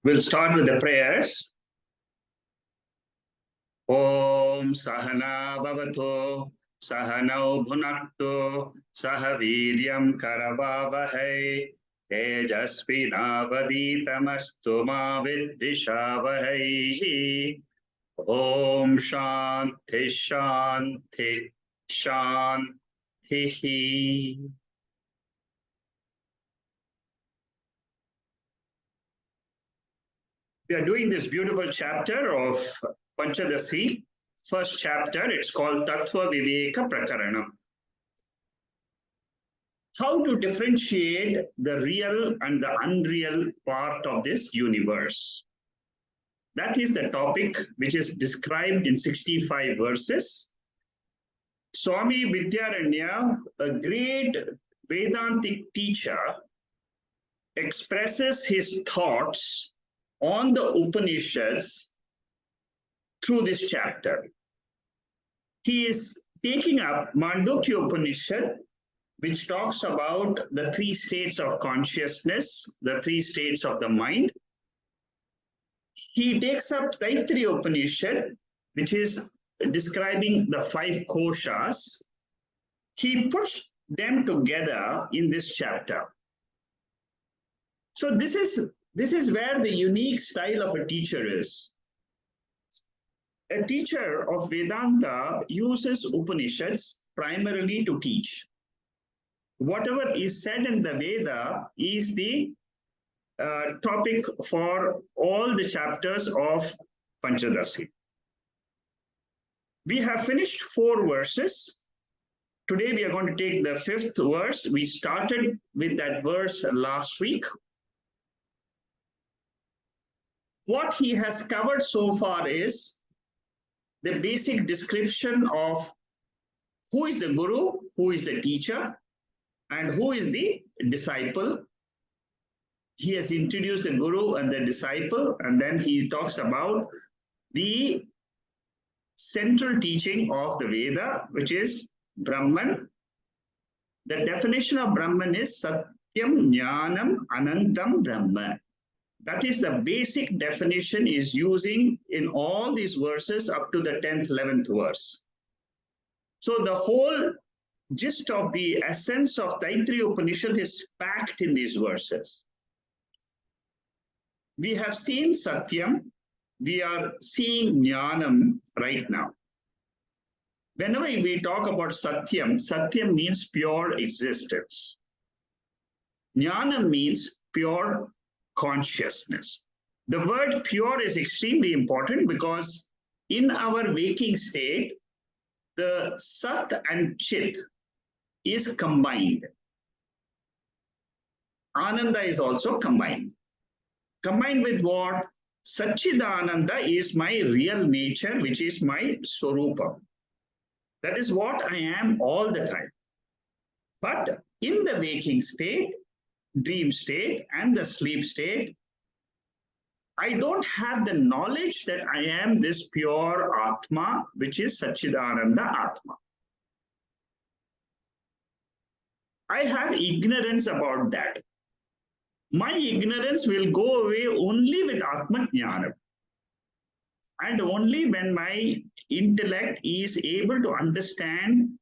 We'll start with the prayers. Om Sahana Bhavato Sahanau Bhunakto Sahaviryam Karavavahai Tejasvinavaditamastu ma Viddhishavahai. Om Shanti Shanti Shanti. We are doing this beautiful chapter of Panchadasi, first chapter. It's called Tattva Viveka Prakarana. How to differentiate the real and the unreal part of this universe. That is the topic which is described in 65 verses. Swami Vidyaranya, a great Vedantic teacher, expresses his thoughts on the Upanishads through this chapter. He is taking up Mandukya Upanishad, which talks about the three states of consciousness, the three states of the mind. He takes up Taittiriya Upanishad, which is describing the five koshas. He puts them together in this chapter. So this is where the unique style of a teacher is. A teacher of Vedanta uses Upanishads primarily to teach. Whatever is said in the Veda is the topic for all the chapters of Panchadasi. We have finished 4 verses. Today we are going to take the 5th verse. We started with that verse last week. What he has covered so far is the basic description of who is the guru, who is the teacher, and who is the disciple. He has introduced the guru and the disciple, and then he talks about the central teaching of the Veda, which is Brahman. The definition of Brahman is Satyam Jnanam Anantam Brahma. That is the basic definition is using in all these verses up to the 10th, 11th verse. So the whole gist of the essence of Taittiriya Upanishad is packed in these verses. We have seen Satyam. We are seeing Jnanam right now. Whenever we talk about Satyam, Satyam means pure existence. Jnanam means pure consciousness. The word pure is extremely important because in our waking state, the Sat and Chit is combined. Ananda is also combined. Combined with what? Satchidananda is my real nature, which is my Swarupa. That is what I am all the time. But in the waking state, dream state, and the sleep state, I don't have the knowledge that I am this pure Atma, which is Satchidananda Atma. I have ignorance about that. My ignorance will go away only with Atma Jnana. And only when my intellect is able to understand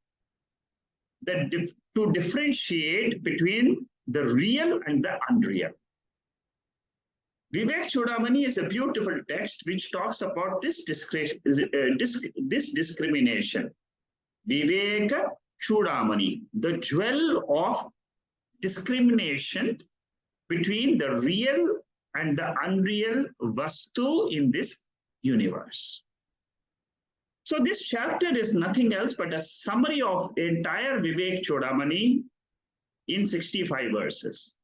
to differentiate between the real and the unreal. Vivek Chudamani is a beautiful text which talks about this discrimination. Viveka Chudamani, the jewel of discrimination between the real and the unreal vastu in this universe. So this chapter is nothing else but a summary of entire Vivek Chudamani in 65 verses.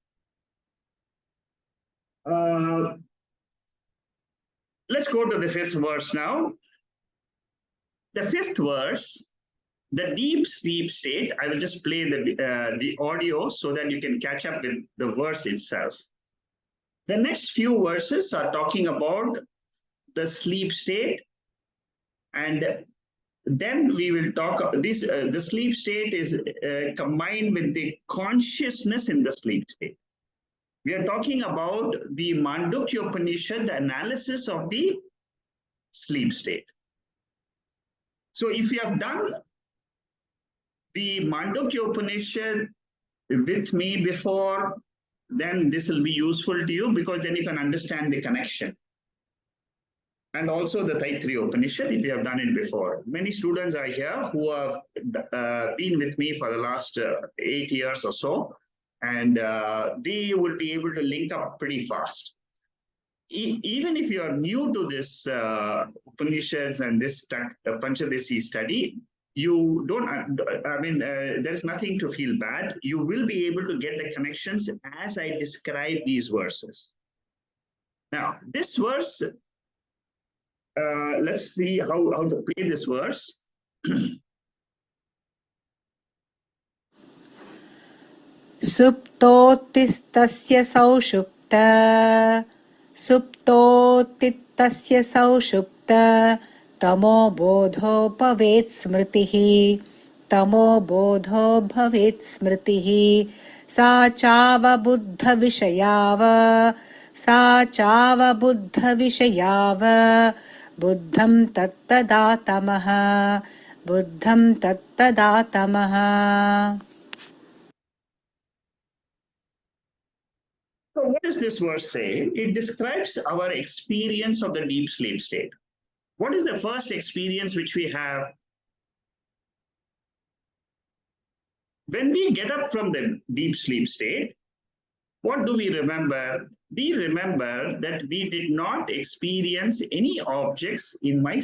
Let's go to the 5th verse now. The 5th verse, the deep sleep state. I will just play the audio so that you can catch up with the verse itself. The next few verses are talking about the sleep state, and then we will talk this. The sleep state is combined with the consciousness in the sleep state. We are talking about the Mandukya Upanishad, the analysis of the sleep state. So if you have done the Mandukya Upanishad with me before, then this will be useful to you, because then you can understand the connection. And also the Taittiriya Upanishad, if you have done it before. Many students are here who have been with me for the last 8 years or so, and they will be able to link up pretty fast. Even if you are new to this Upanishads and this Panchadasi study, you don't, there is nothing to feel bad. You will be able to get the connections as I describe these verses. Now, this verse, let's see how to play this verse. Suptotistasya saushupta, suptotistasya saushupta, tamo bodho bhavet smritihi, tamo bodho bhavet smritihi, sa chava buddha vishayava, sa chava buddha vishayava, buddham tattada tamaha, buddham tattada tamaha. So what does this verse say? It describes our experience of the deep sleep state. What is the first experience which we have? When we get up from the deep sleep state, what do we remember? We remember that we did not experience any objects in my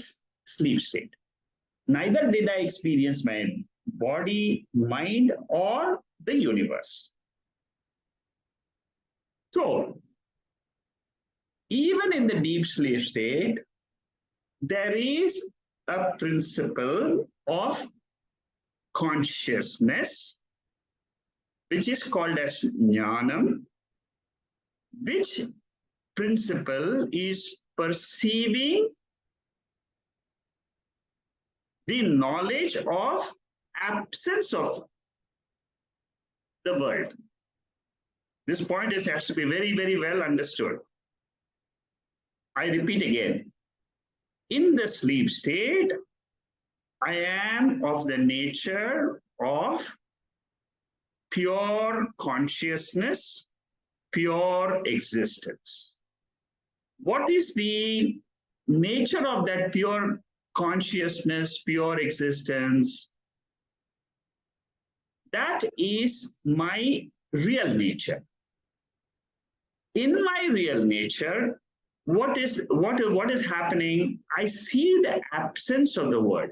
sleep state. Neither did I experience my body, mind, or the universe. So, even in the deep sleep state, there is a principle of consciousness, which is called as jnanam, which principle is perceiving the knowledge of absence of the world. This point has to be very, very well understood. I repeat again. In the sleep state, I am of the nature of pure consciousness, pure existence. What is the nature of that pure consciousness, pure existence? That is my real nature. In my real nature, what is happening? I see the absence of the world.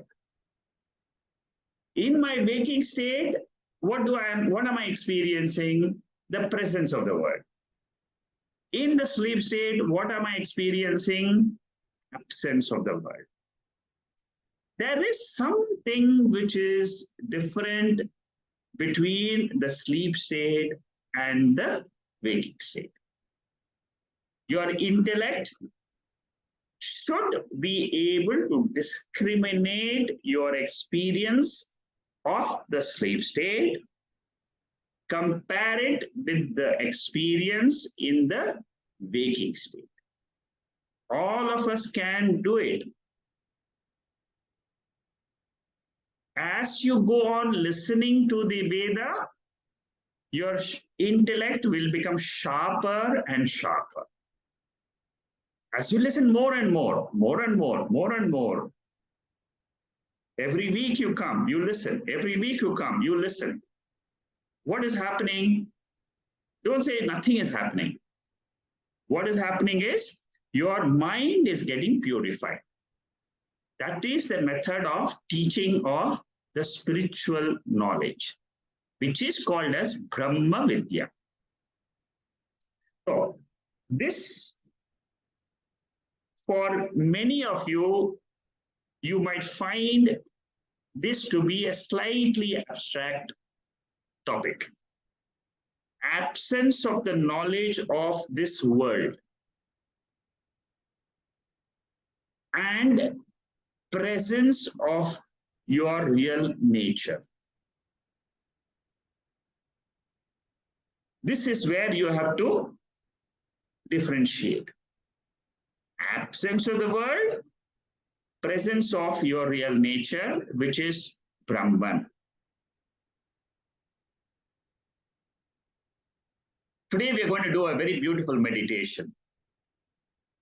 In my waking state, what am I experiencing? The presence of the world. In the sleep state, what am I experiencing? Absence of the world. There is something which is different between the sleep state and the waking state. Your intellect should be able to discriminate your experience of the sleep state, compare it with the experience in the waking state. All of us can do it. As you go on listening to the Veda, your intellect will become sharper and sharper. As you listen more and more, every week you come, you listen. Every week you come, you listen. What is happening? Don't say nothing is happening. What is happening is your mind is getting purified. That is the method of teaching of the spiritual knowledge, which is called as Brahma Vidya. So this, for many of you, you might find this to be a slightly abstract topic. Absence of the knowledge of this world and presence of your real nature. This is where you have to differentiate. Absence of the world, presence of your real nature, which is Brahman. Today we are going to do a very beautiful meditation.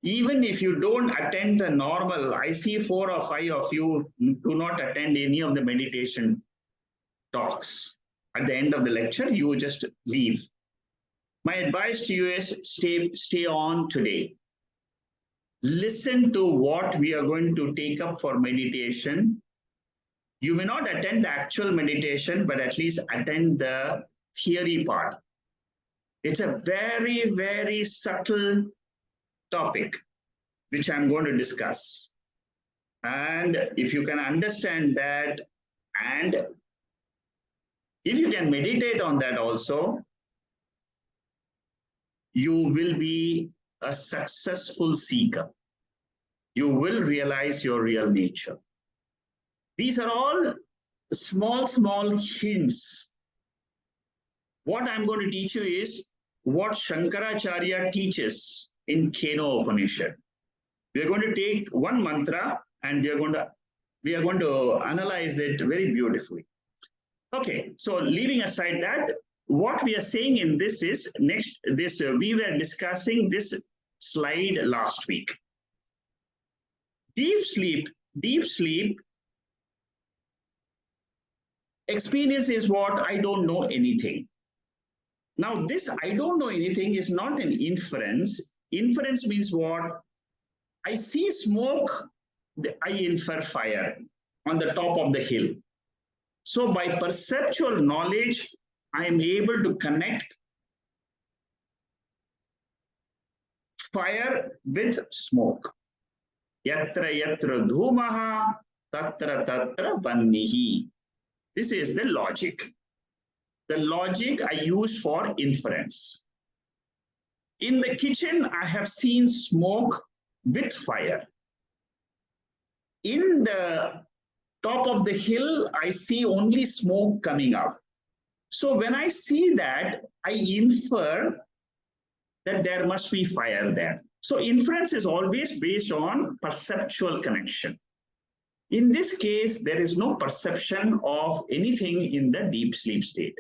Even if you don't attend the normal, I see 4 or 5 of you do not attend any of the meditation talks. At the end of the lecture, you just leave. My advice to you is stay on today. Listen to what we are going to take up for meditation. You may not attend the actual meditation, but at least attend the theory part. It's a very, very subtle topic, which I'm going to discuss. And if you can understand that, and if you can meditate on that also, you will be a successful seeker. You will realize your real nature. These are all small, small hints. What I'm going to teach you is what Shankaracharya teaches in Keno Upanishad. We are going to take one mantra and we are going to analyze it very beautifully. Okay, so leaving aside that, what we are saying in this is we were discussing this slide last week. Deep sleep experience is what I don't know anything. Now, this I don't know anything is not an inference. Inference means what? I see smoke, I infer fire on the top of the hill. So by perceptual knowledge, I am able to connect fire with smoke. Yatra yatra dhumaha, tatra tatra vannihi. This is the logic. The logic I use for inference. In the kitchen, I have seen smoke with fire. In the top of the hill, I see only smoke coming out. So when I see that, I infer that there must be fire there. So inference is always based on perceptual connection. In this case, there is no perception of anything in the deep sleep state.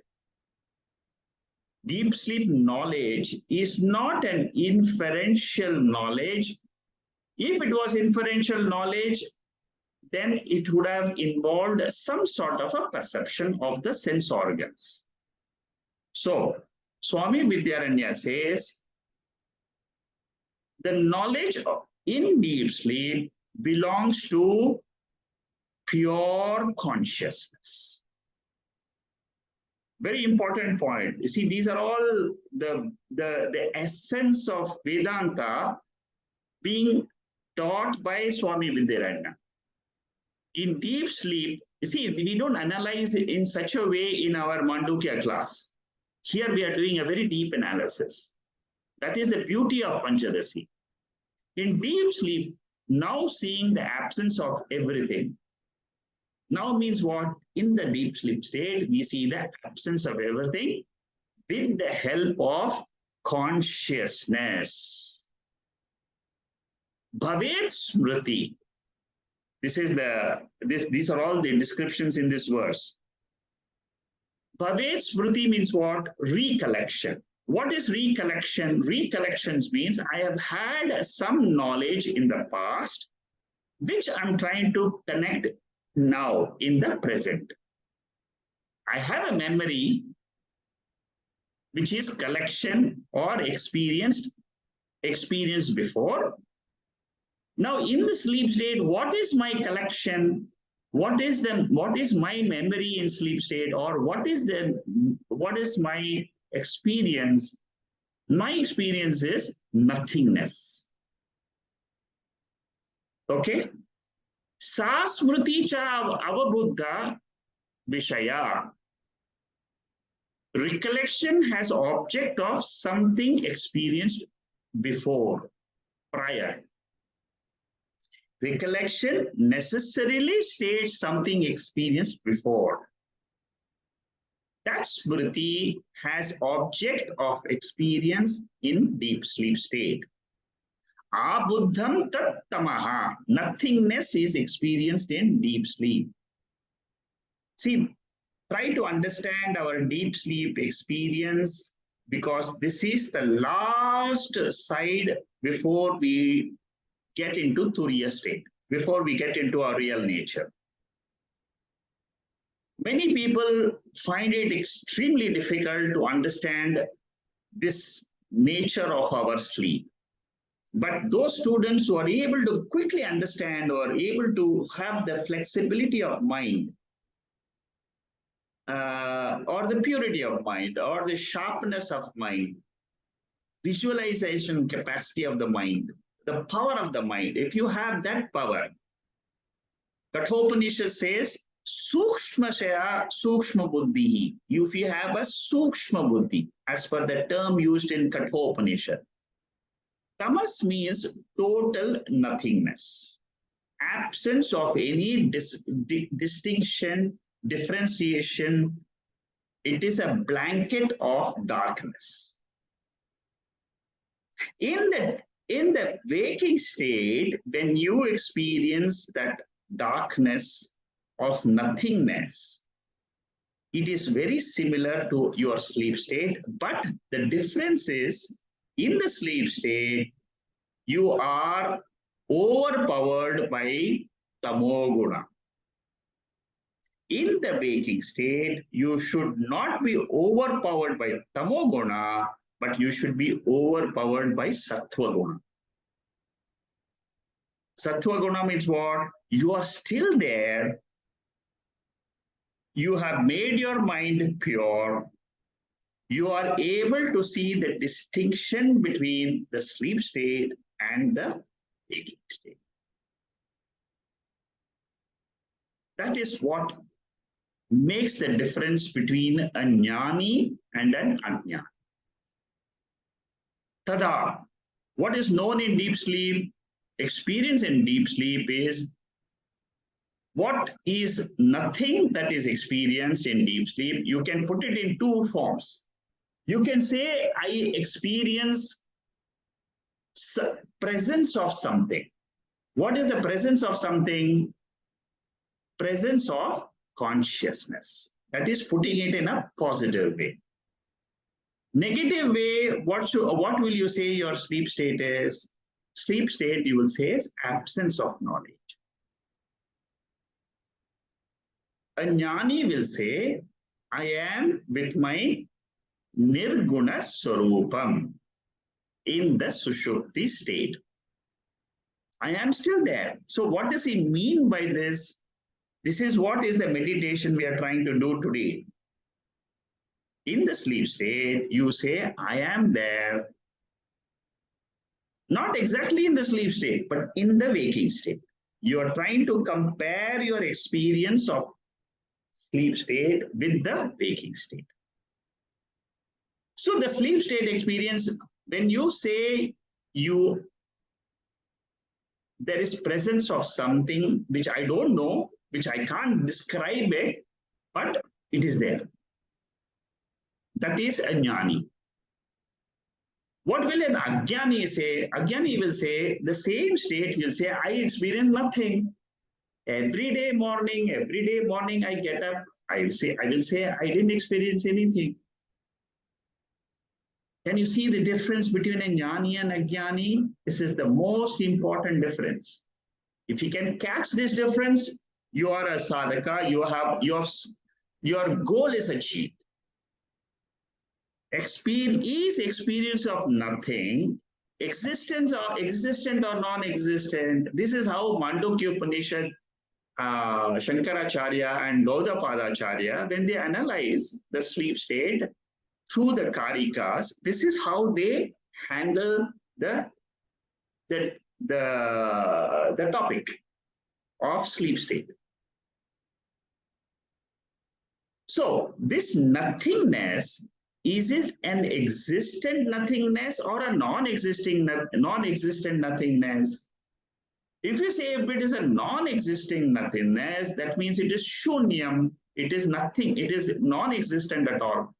Deep sleep knowledge is not an inferential knowledge. If it was inferential knowledge, then it would have involved some sort of a perception of the sense organs. So, Swami Vidyaranya says, the knowledge in deep sleep belongs to pure consciousness. Very important point. You see, these are all the essence of Vedanta being taught by Swami Vidyaranya. In deep sleep, you see, we don't analyze it in such a way in our Mandukya class. Here we are doing a very deep analysis. That is the beauty of Panchadasi. In deep sleep, now seeing the absence of everything. Now means what? In the deep sleep state, we see the absence of everything with the help of consciousness. Bhavet smriti. These are all the descriptions in this verse. Bhavet smriti means what? Recollection. What is recollection? Recollections means I have had some knowledge in the past, which I'm trying to connect now in the present. I have a memory which is collection or experienced before. Now in the sleep state, what is my collection? What is my memory in sleep state, or what is my experience? My experience is nothingness. Okay? Sa smriti cha avabuddha vishaya. Recollection has object of something experienced before, prior. Recollection necessarily states something experienced before. That smriti has object of experience in deep sleep state. Abuddham tat tamaha. Nothingness is experienced in deep sleep. See, try to understand our deep sleep experience, because this is the last side before we get into Turiya state, before we get into our real nature. Many people find it extremely difficult to understand this nature of our sleep. But those students who are able to quickly understand or able to have the flexibility of mind, or the purity of mind, or the sharpness of mind, visualization capacity of the mind, the power of the mind, if you have that power, Kathopanishad says, Sukshma Shaya Sukshma Buddhi. If you have a Sukshma Buddhi, as per the term used in Kathopanishad, tamas means total nothingness, absence of any distinction, differentiation. It is a blanket of darkness. In the waking state, when you experience that darkness of nothingness, it is very similar to your sleep state, but the difference is, in the sleep state, you are overpowered by tamoguda. In the waking state, you should not be overpowered by tamoguna, but you should be overpowered by sattvaguna. Sattvaguna means what? You are still there. You have made your mind pure. You are able to see the distinction between the sleep state and the waking state. That is what makes the difference between a jnani and an ajnani. Tada, what is known in deep sleep, experience in deep sleep is what is nothing that is experienced in deep sleep. You can put it in two forms. You can say, I experience presence of something. What is the presence of something? Presence of consciousness. That is putting it in a positive way. Negative way, what will you say your sleep state is? Sleep state, you will say, is absence of knowledge. A jnani will say, I am with my nirguna swarupam in the sushupti state. I am still there. So what does he mean by this? This is what is the meditation we are trying to do today. In the sleep state, you say, I am there. Not exactly in the sleep state, but in the waking state. You are trying to compare your experience of sleep state with the waking state. So the sleep state experience, when you say there is presence of something which I don't know, which I can't describe it, but it is there. That is a jnani. What will an ajnani say? Ajnani will say, the same state will say, I experience nothing. Every day morning I get up, I will say, I didn't experience anything. Can you see the difference between a jnani and ajnani? This is the most important difference. If you can catch this difference, you are a sadhaka, your goal is achieved. Experience of nothing, existent or non-existent. This is how Mandukya Upanishad, Shankaracharya and Gaudapadacharya, when they analyze the sleep state through the karikas, this is how they handle the topic of sleep state. So this nothingness, is it an existent nothingness or a non-existent nothingness? If you say if it is a non-existing nothingness, that means it is shunyam. It is nothing. It is non-existent at all.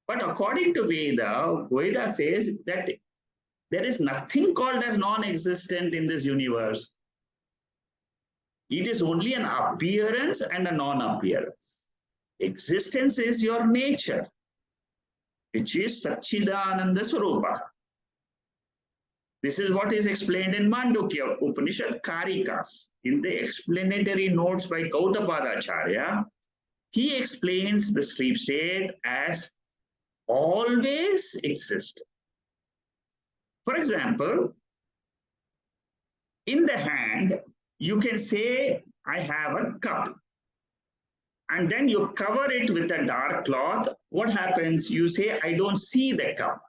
But according to Veda says that there is nothing called as non-existent in this universe. It is only an appearance and a non-appearance. Existence is your nature, which is Satchidananda Swarupa. This is what is explained in Mandukya Upanishad Karikas. In the explanatory notes by Gautapada Acharya, he explains the sleep state as always exist. For example, in the hand, you can say, I have a cup. And then you cover it with a dark cloth. What happens? You say, I don't see the cup.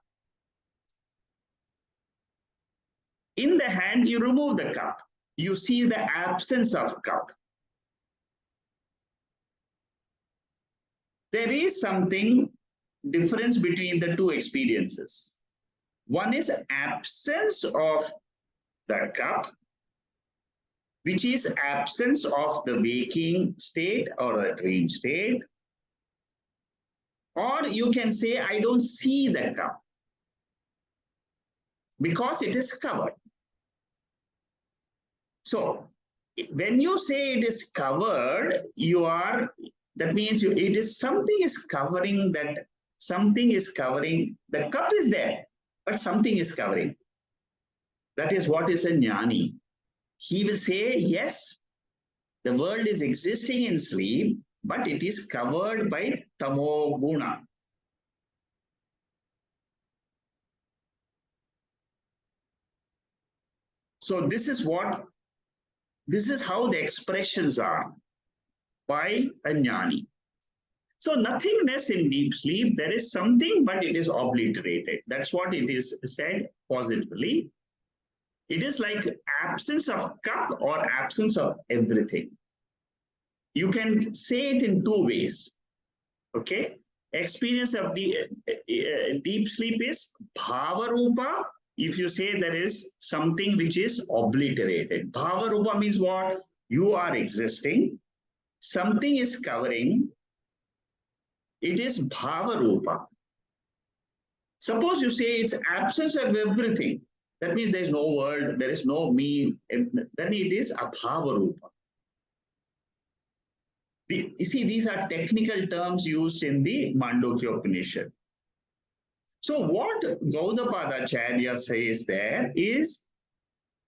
In the hand, you remove the cup. You see the absence of cup. There is something difference between the two experiences. One is absence of the cup, which is absence of the waking state or a dream state. Or you can say, I don't see the cup because it is covered. So when you say it is covered, that means it is something is covering that, something is covering, the cup is there, but something is covering. That is what is a jnani. He will say, yes, the world is existing in sleep, but it is covered by tamoguna. So this is how the expressions are by a jnani. So nothingness in deep sleep, there is something, but it is obliterated. That's what it is said positively. It is like absence of cup or absence of everything. You can say it in two ways. Okay? Experience of deep sleep is bhava rupa. If you say there is something which is obliterated. Bhava rupa means what? You are existing. Something is covering. It is bhava rupa. Suppose you say it's absence of everything. That means there is no world, there is no me. Then it is abhava rupa. You see, these are technical terms used in the Mandukya Upanishad. So what Gaudapada Acharya says there is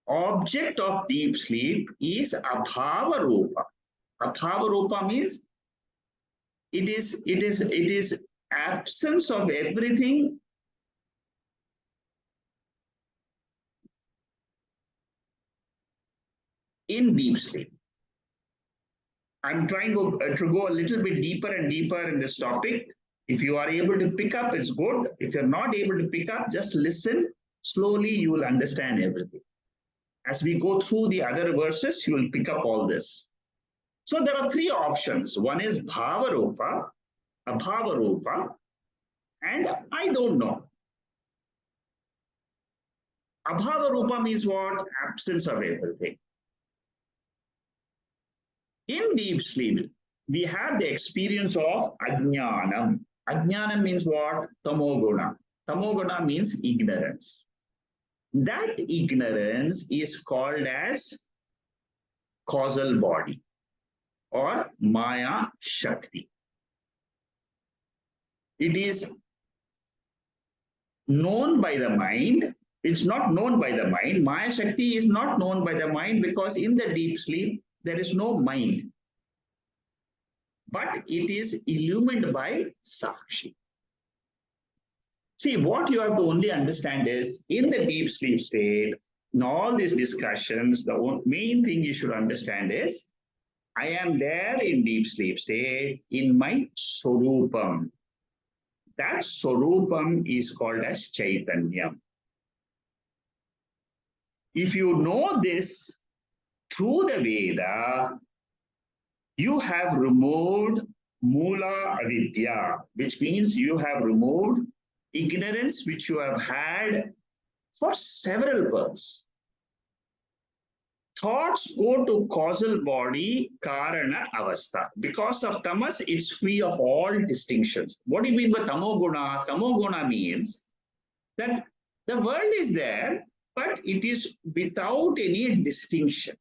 object of deep sleep is abhava rupa. Abhava rupa means it is absence of everything in deep sleep. I'm trying to go a little bit deeper and deeper in this topic. If you are able to pick up, it's good. If you're not able to pick up, just listen. Slowly, you will understand everything. As we go through the other verses, you will pick up all this. So there are three options. One is bhava rupa, abhava rupa, and I don't know. Abhava rupa means what? Absence of everything. In deep sleep, we have the experience of ajnanam. Ajnanam means what? Tamoguna. Tamoguna means ignorance. That ignorance is called as causal body or Maya Shakti. It is known by the mind. It's not known by the mind. Maya Shakti is not known by the mind because in the deep sleep, there is no mind. But it is illumined by sakshi. See, what you have to only understand is in the deep sleep state, in all these discussions, the main thing you should understand is I am there in deep sleep state in my swarupam. That swarupam is called as chaitanyam. If you know this through the Veda, you have removed mula avidya, which means you have removed ignorance which you have had for several births. thoughts go to causal body, karana avastha. Because of tamas, it's free of all distinctions. What do you mean by tamoguna? Tamoguna means that the world is there, but it is without any distinction.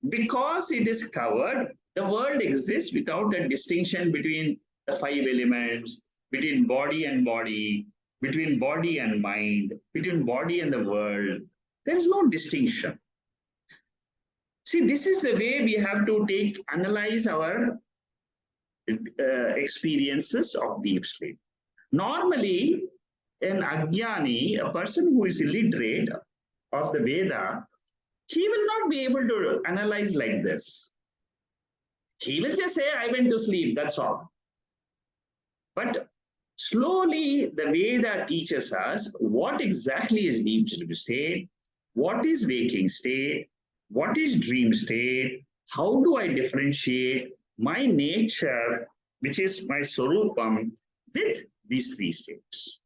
Because it is covered, the world exists without a distinction between the five elements, between body and body, between body and mind, between body and the world. There is no distinction. See, this is the way we have to analyze our experiences of deep sleep. Normally, an ajnani, a person who is illiterate of the Veda, he will not be able to analyze like this. He will just say, I went to sleep, that's all. But slowly, the Veda teaches us what exactly is deep sleep state, what is waking state, what is dream state, how do I differentiate my nature, which is my swarupam, with these three states.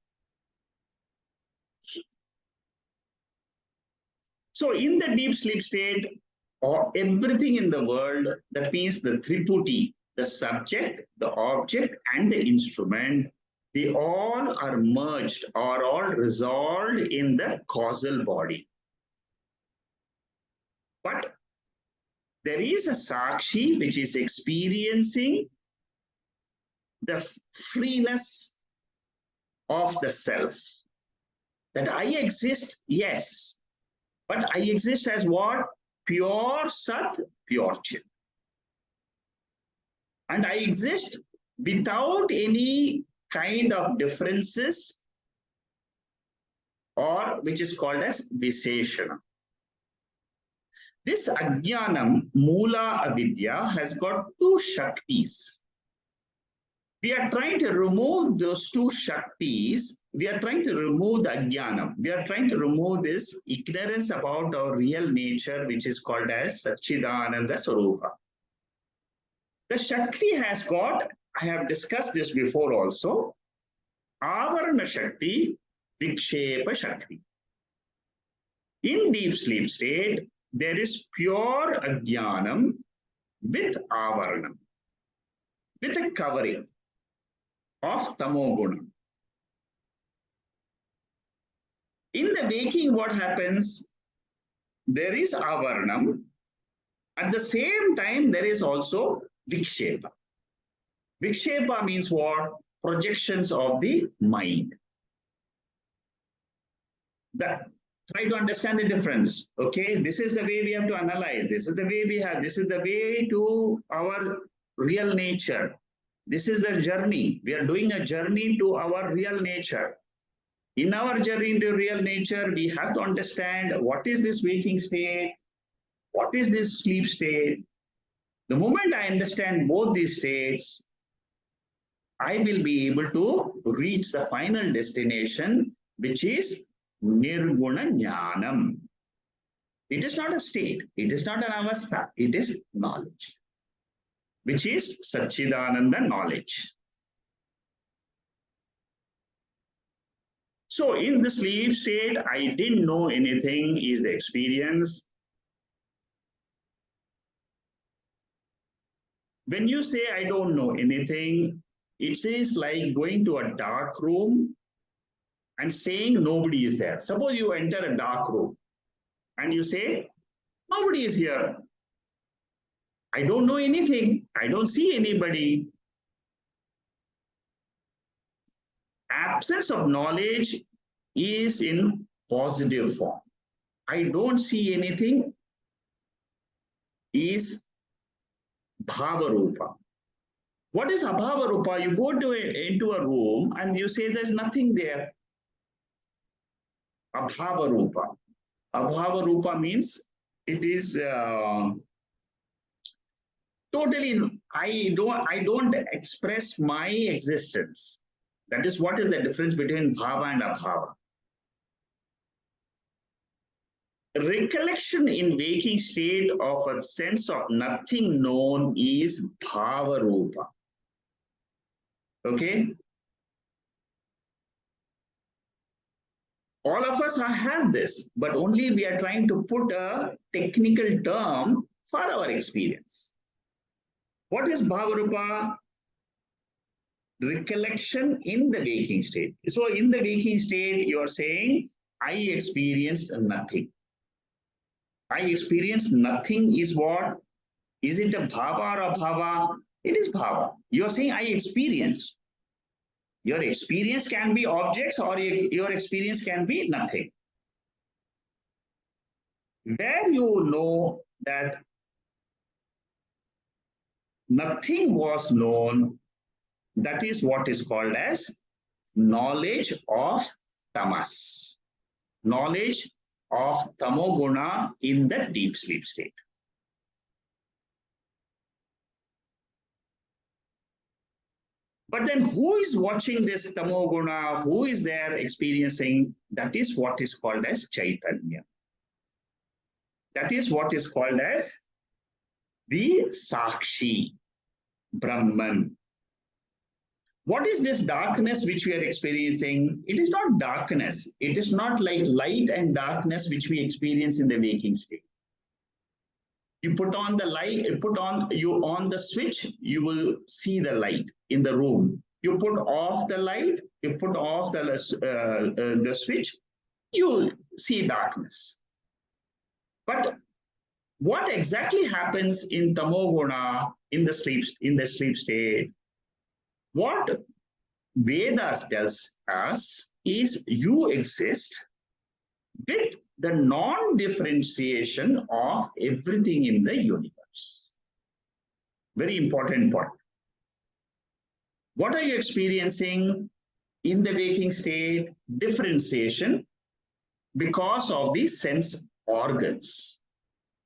So in the deep sleep state, or everything in the world, that means the triputi, the subject, the object, and the instrument, they all are merged or all resolved in the causal body. But there is a sakshi which is experiencing the freeness of the self. That I exist, yes, but I exist as what? Pure Sat, pure Chit. And I exist without any kind of differences, or which is called as Visheshana. This Ajnanam, Mula Avidya, has got two Shaktis. We are trying to remove those two Shaktis. We are trying to remove the Ajnanam. We are trying to remove this ignorance about our real nature, which is called as Satchidananda Swarupa. The Shakti has got, I have discussed this before also, Avarana Shakti, Vikshepa Shakti. In deep sleep state, there is pure Ajnanam with Avaranam, with a covering of tamoguna. In the waking, what happens? There is Avaranam. At the same time, there is also Vikshepa. Vikshepa means what? Projections of the mind. Try to understand the difference. Okay, this is the way we have to analyze. This is the way we have. This is the way to our real nature. This is the journey. We are doing a journey to our real nature. In our journey into real nature, we have to understand what is this waking state, what is this sleep state. The moment I understand both these states, I will be able to reach the final destination, which is Nirguna Jnanam. It is not a state, it is not an avastha, it is knowledge, which is Satchidananda knowledge. So in the sleep state, I didn't know anything is the experience. When you say I don't know anything, it is like going to a dark room and saying nobody is there. Suppose you enter a dark room and you say, nobody is here. I don't know anything. I don't see anybody. Absence of knowledge is in positive form. I don't see anything is Bhavarupa. What is Abhavarupa? You go into a room and you say there's nothing there. Abhavarupa. Abhavarupa means it is totally, I don't express my existence. That is what is the difference between bhava and abhava. Recollection in waking state of a sense of nothing known is bhava rupa. Okay? All of us have this, but only we are trying to put a technical term for our experience. What is Bhavarupa? Recollection in the waking state. So in the waking state, you are saying, I experienced nothing. I experienced nothing is what? Is it a bhava or a bhava? It is bhava. You are saying, I experienced. Your experience can be objects or your experience can be nothing. Where you know that nothing was known, that is what is called as knowledge of tamas, knowledge of tamoguna in the deep sleep state. But then who is watching this tamoguna? Who is there experiencing? That is what is called as Chaitanya. That is what is called as the sakshi, Brahman. What is this darkness which we are experiencing? It is not darkness. It is not like light and darkness which we experience in the waking state. You put on the light, you on the switch, you will see the light in the room. You put off the light, you put off the switch, you see darkness. But what exactly happens in tamoguna in the sleep state? What Vedas tells us is you exist with the non-differentiation of everything in the universe. Very important point. What are you experiencing in the waking state? Differentiation because of the sense organs.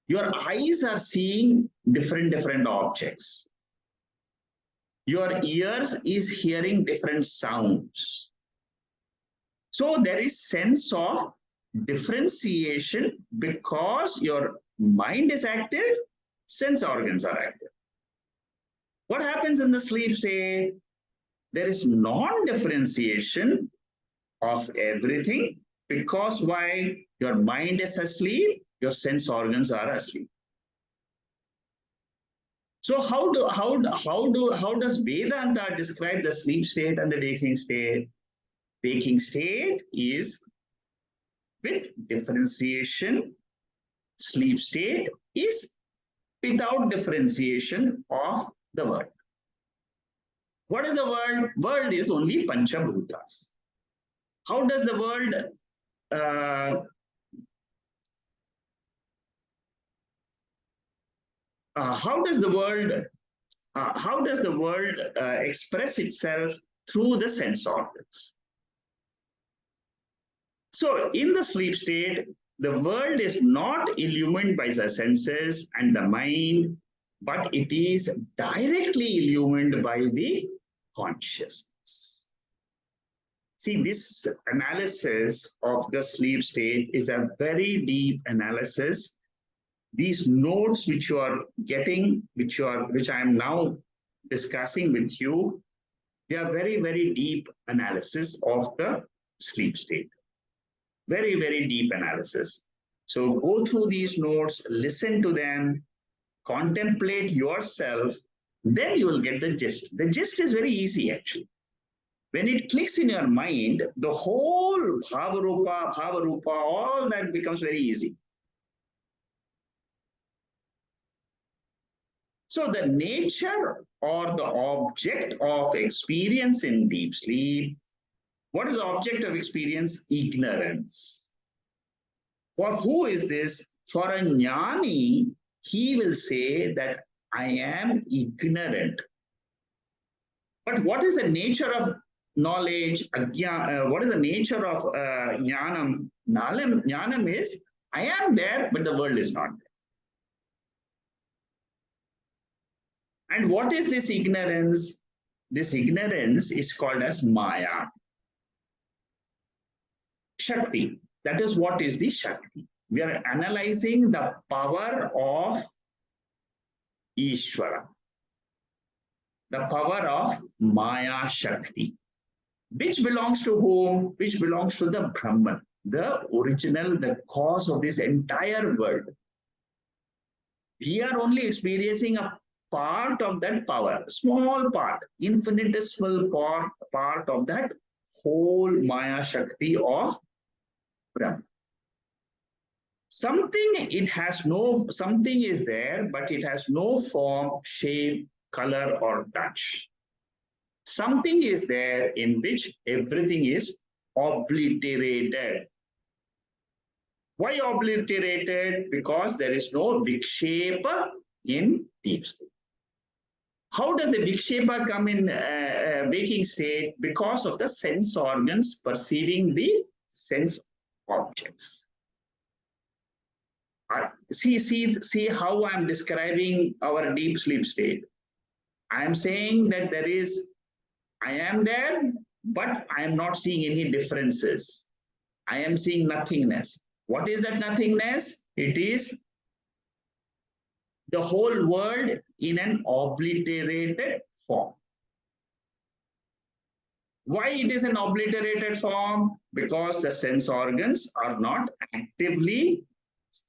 Your eyes are seeing different objects. Your ears is hearing different sounds. So there is sense of differentiation because your mind is active, sense organs are active. What happens in the sleep state? There is non-differentiation of everything because why? Your mind is asleep, your sense organs are asleep. So how does Vedanta describe the sleep state and the waking state? Waking state is with differentiation. Sleep state is without differentiation of the world. What is the world? World is only Panchabhutas. How does the world express itself through the sense organs? So in the sleep state, the world is not illumined by the senses and the mind, but it is directly illumined by the consciousness. See, this analysis of the sleep state is a very deep analysis. These notes which you are getting, which I am now discussing with you, they are very deep analysis of the sleep state. Very deep analysis. So go through these notes, listen to them, contemplate yourself, then you will get the gist. The gist is very easy actually. When it clicks in your mind, the whole Bhavarupa, all that becomes very easy. So the nature or the object of experience in deep sleep, what is the object of experience? Ignorance. For who is this? For a jnani, he will say that I am ignorant. But what is the nature of knowledge? What is the nature of jnanam? Jnanam is, I am there, but the world is not there. And what is this ignorance? This ignorance is called as Maya. Shakti. That is what is the Shakti. We are analyzing the power of Ishvara. The power of Maya Shakti. Which belongs to whom? Which belongs to the Brahman. the original, the cause of this entire world. We are only experiencing a part of that power, small part, infinitesimal part of that whole Maya Shakti of Brahman. Something is there, but it has no form, shape, color, or touch. Something is there in which everything is obliterated. Why obliterated? Because there is no vikshepa in deep sleep. How does the vikshepa come in waking state? Because of the sense organs perceiving the sense objects. See how I'm describing our deep sleep state. I'm saying that I am there, but I am not seeing any differences. I am seeing nothingness. What is that nothingness? It is the whole world in an obliterated form. Why it is an obliterated form? Because the sense organs are not actively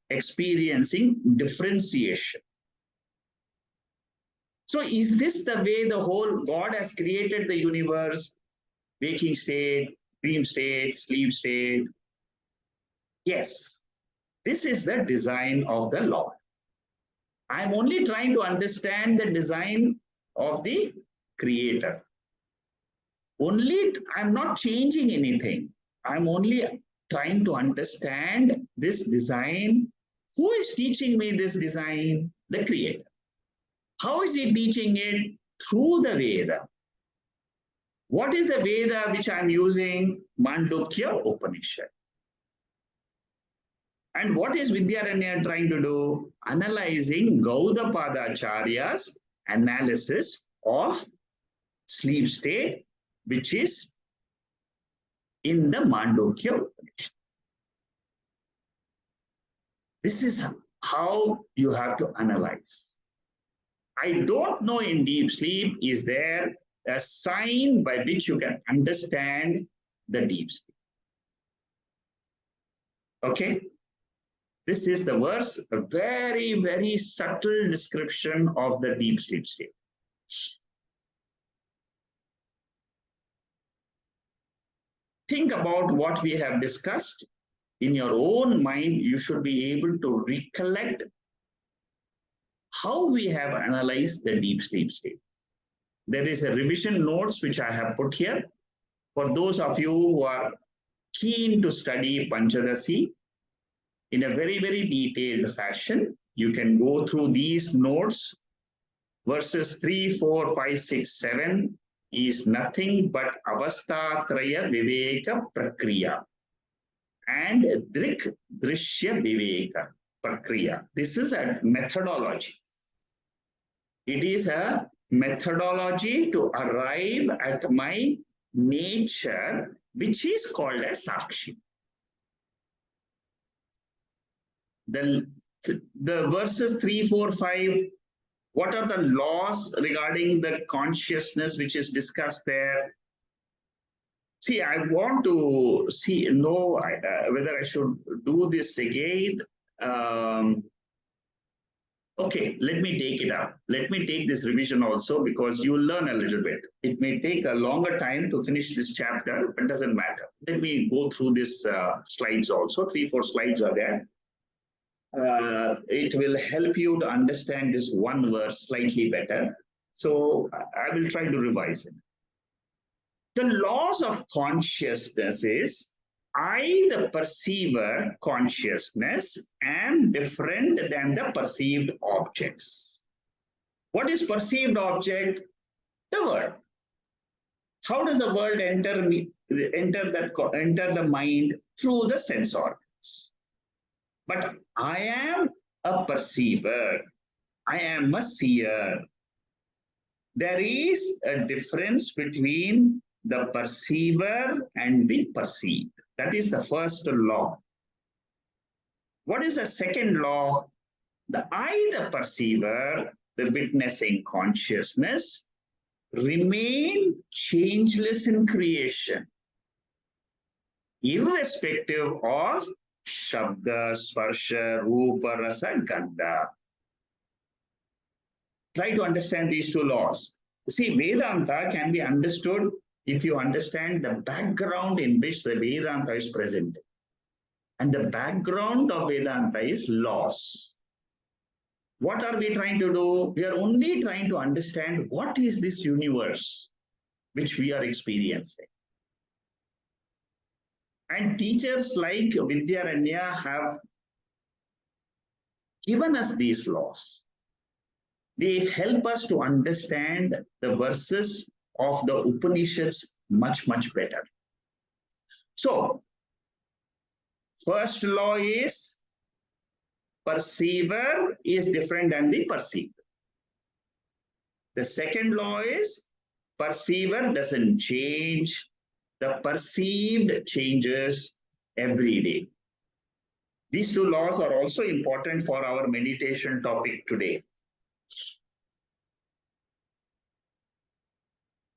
experiencing differentiation. So is this the way the whole God has created the universe? Waking state, dream state, sleep state? Yes, this is the design of the Lord. I'm only trying to understand the design of the Creator. I'm not changing anything. I'm only trying to understand this design. Who is teaching me this design? The Creator. How is he teaching it? Through the Veda. What is the Veda which I'm using? Mandukya Upanishad. And what is Vidyaranya trying to do? Analyzing Gaudapadacharya's analysis of sleep state, which is in the Mandukya Upanishad. This is how you have to analyze. I don't know in deep sleep, is there a sign by which you can understand the deep sleep? Okay? This is the verse, a very, very subtle description of the deep sleep state. Think about what we have discussed. In your own mind, you should be able to recollect how we have analyzed the deep sleep state. There is a revision notes which I have put here. For those of you who are keen to study Panchadasi in a very, very detailed fashion, you can go through these notes. Verses 3, 4, 5, 6, 7 is nothing but avastatraya viveka prakriya and drik drishya viveka prakriya. This is a methodology. It is a methodology to arrive at my nature, which is called as sakshi. The verses 3, 4, 5, what are the laws regarding the consciousness which is discussed there? See, I want to know whether I should do this again. Okay, let me take it up. Let me take this revision also, because you will learn a little bit. It may take a longer time to finish this chapter, but it doesn't matter. Let me go through these slides also. 3, 4 slides are there. It will help you to understand this one verse slightly better. So I will try to revise it. The laws of consciousness is, I, the perceiver consciousness, am different than the perceived objects. What is perceived object? The world. How does the world enter the mind? Through the sense organs. But I am a perceiver. I am a seer. There is a difference between the perceiver and the perceived. That is the first law. What is the second law? The I, the perceiver, the witnessing consciousness, remain changeless in creation. irrespective of Shabda, Sparsha, Rupa, Rasa, Gandha. Try to understand these two laws. See, Vedanta can be understood if you understand the background in which the Vedanta is present. And the background of Vedanta is laws. What are we trying to do? We are only trying to understand what is this universe which we are experiencing. And teachers like Vidyaranya have given us these laws. They help us to understand the verses of the Upanishads much, much better. So, first law is perceiver is different than the perceived. The second law is perceiver doesn't change. The perceived changes every day. These two laws are also important for our meditation topic today.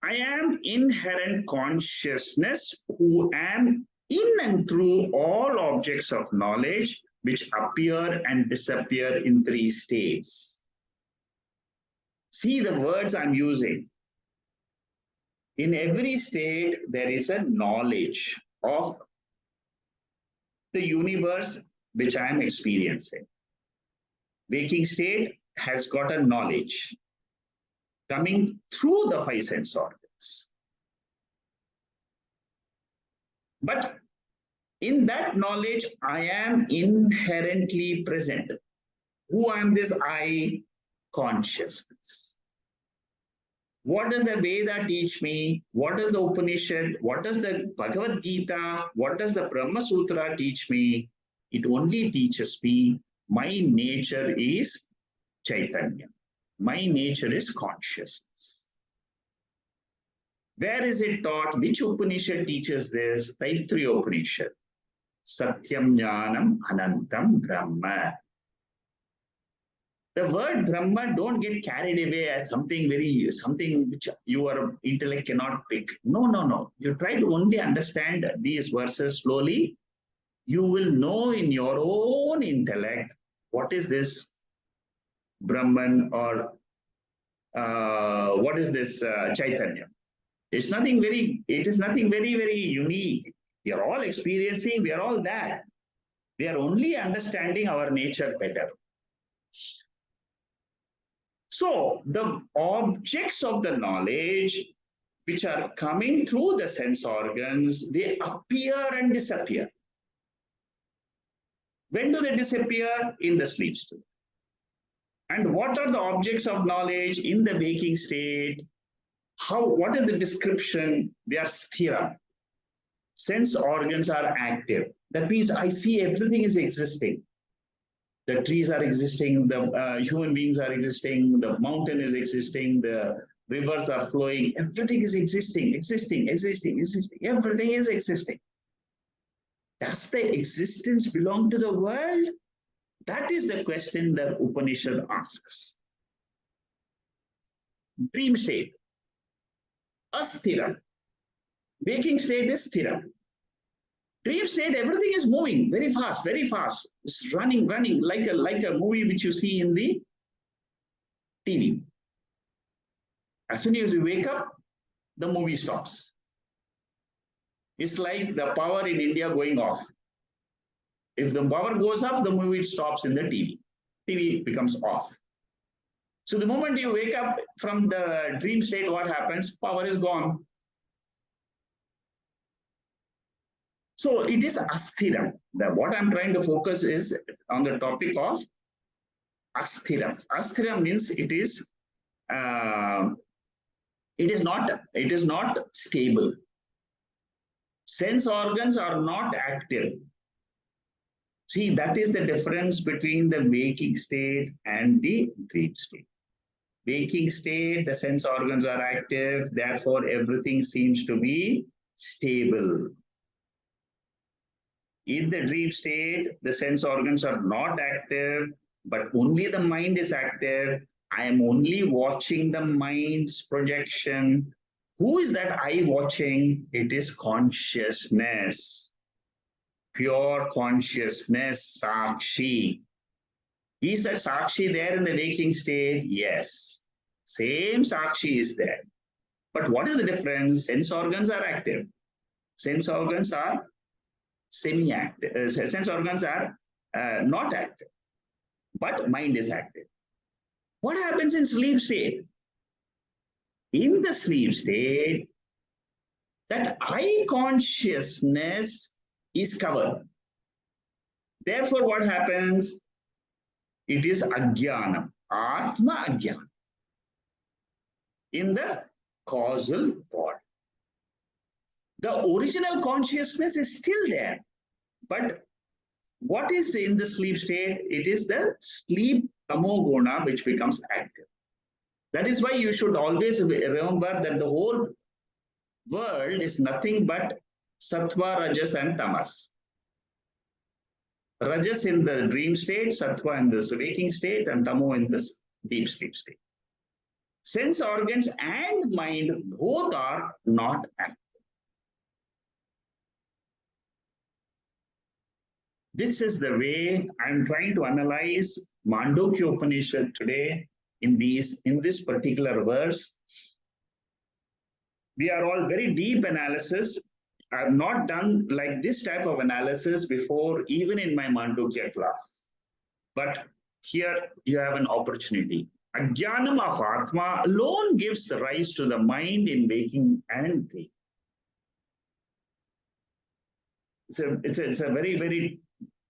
I am inherent consciousness who am in and through all objects of knowledge which appear and disappear in three states. See the words I'm using. In every state, there is a knowledge of the universe which I am experiencing. Waking state has got a knowledge coming through the five sense organs. But in that knowledge, I am inherently present. Who I am this I? Consciousness. What does the Veda teach me? What does the Upanishad? What does the Bhagavad Gita? What does the Brahma Sutra teach me? It only teaches me my nature is Chaitanya. My nature is consciousness. Where is it taught? Which Upanishad teaches this? Taittiriya Upanishad. Satyam Jnanam Anantam Brahma. The word Brahma, don't get carried away as something which your intellect cannot pick. No. You try to only understand these verses slowly. You will know in your own intellect what is this Brahman or what is this Chaitanya. It is nothing very, very unique. We are all experiencing, we are all that. We are only understanding our nature better. So the objects of the knowledge which are coming through the sense organs, they appear and disappear. When do they disappear? In the sleep state. And what are the objects of knowledge in the waking state? What is the description? They are sthira. Sense organs are active. That means I see everything is existing. The trees are existing, the human beings are existing, the mountain is existing, the rivers are flowing, everything is existing. Everything is existing. Does the existence belong to the world? That is the question that Upanishad asks. Dream state, asthira. Waking state is sthira. Dream state, everything is moving very fast, very fast. It's running like a movie which you see in the TV. As soon as you wake up, the movie stops. It's like the power in India going off. If the power goes off, the movie stops in the TV. TV becomes off. So the moment you wake up from the dream state, what happens? Power is gone. So it is asthira. What I'm trying to focus is on the topic of asthira. Asthira means it is not stable. Sense organs are not active. See, that is the difference between the waking state and the dream state. Waking state, the sense organs are active, therefore everything seems to be stable. In the dream state, the sense organs are not active, but only the mind is active. I am only watching the mind's projection. Who is that I watching? It is consciousness. pure consciousness, sakshi. Is that sakshi there in the waking state? Yes. Same sakshi is there. But what is the difference? Sense organs are active. Sense organs are semi-active. Sense organs are not active. But mind is active. What happens in sleep state? In the sleep state, that I consciousness is covered. Therefore, what happens? It is ajnanam, Atma ajnanam, in the causal body. The original consciousness is still there. But what is in the sleep state? It is the sleep tamoguna which becomes active. That is why you should always remember that the whole world is nothing but sattva, rajas, and tamas. Rajas in the dream state, sattva in the waking state, and tamo in the deep sleep state. Sense organs and mind both are not active. This is the way I'm trying to analyze Mandukya Upanishad today in this particular verse. We are all very deep analysis. I've not done like this type of analysis before, even in my Mandukya class. But here you have an opportunity. Ajnanam of Atma alone gives rise to the mind in waking and dream. It's a very, very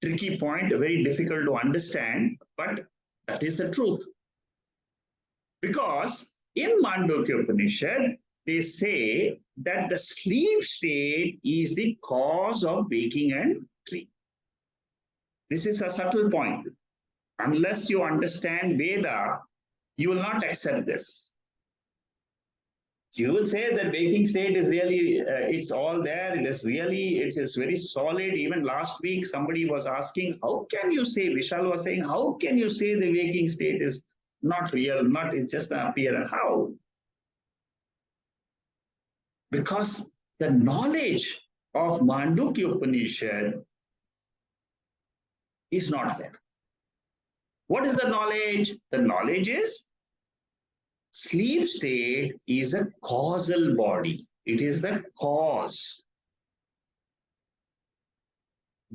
tricky point, very difficult to understand, but that is the truth. Because in Mandukya Upanishad, they say that the sleep state is the cause of waking and dream. This is a subtle point. Unless you understand Veda, you will not accept this. You will say that waking state is really, it's all there. It is very solid. Even last week, somebody was asking, how can you say, Vishal was saying, how can you say the waking state is not real, it's just an appearance? How? Because the knowledge of Mandukya Upanishad is not there. What is the knowledge? The knowledge is sleep state is a causal body. It is the cause.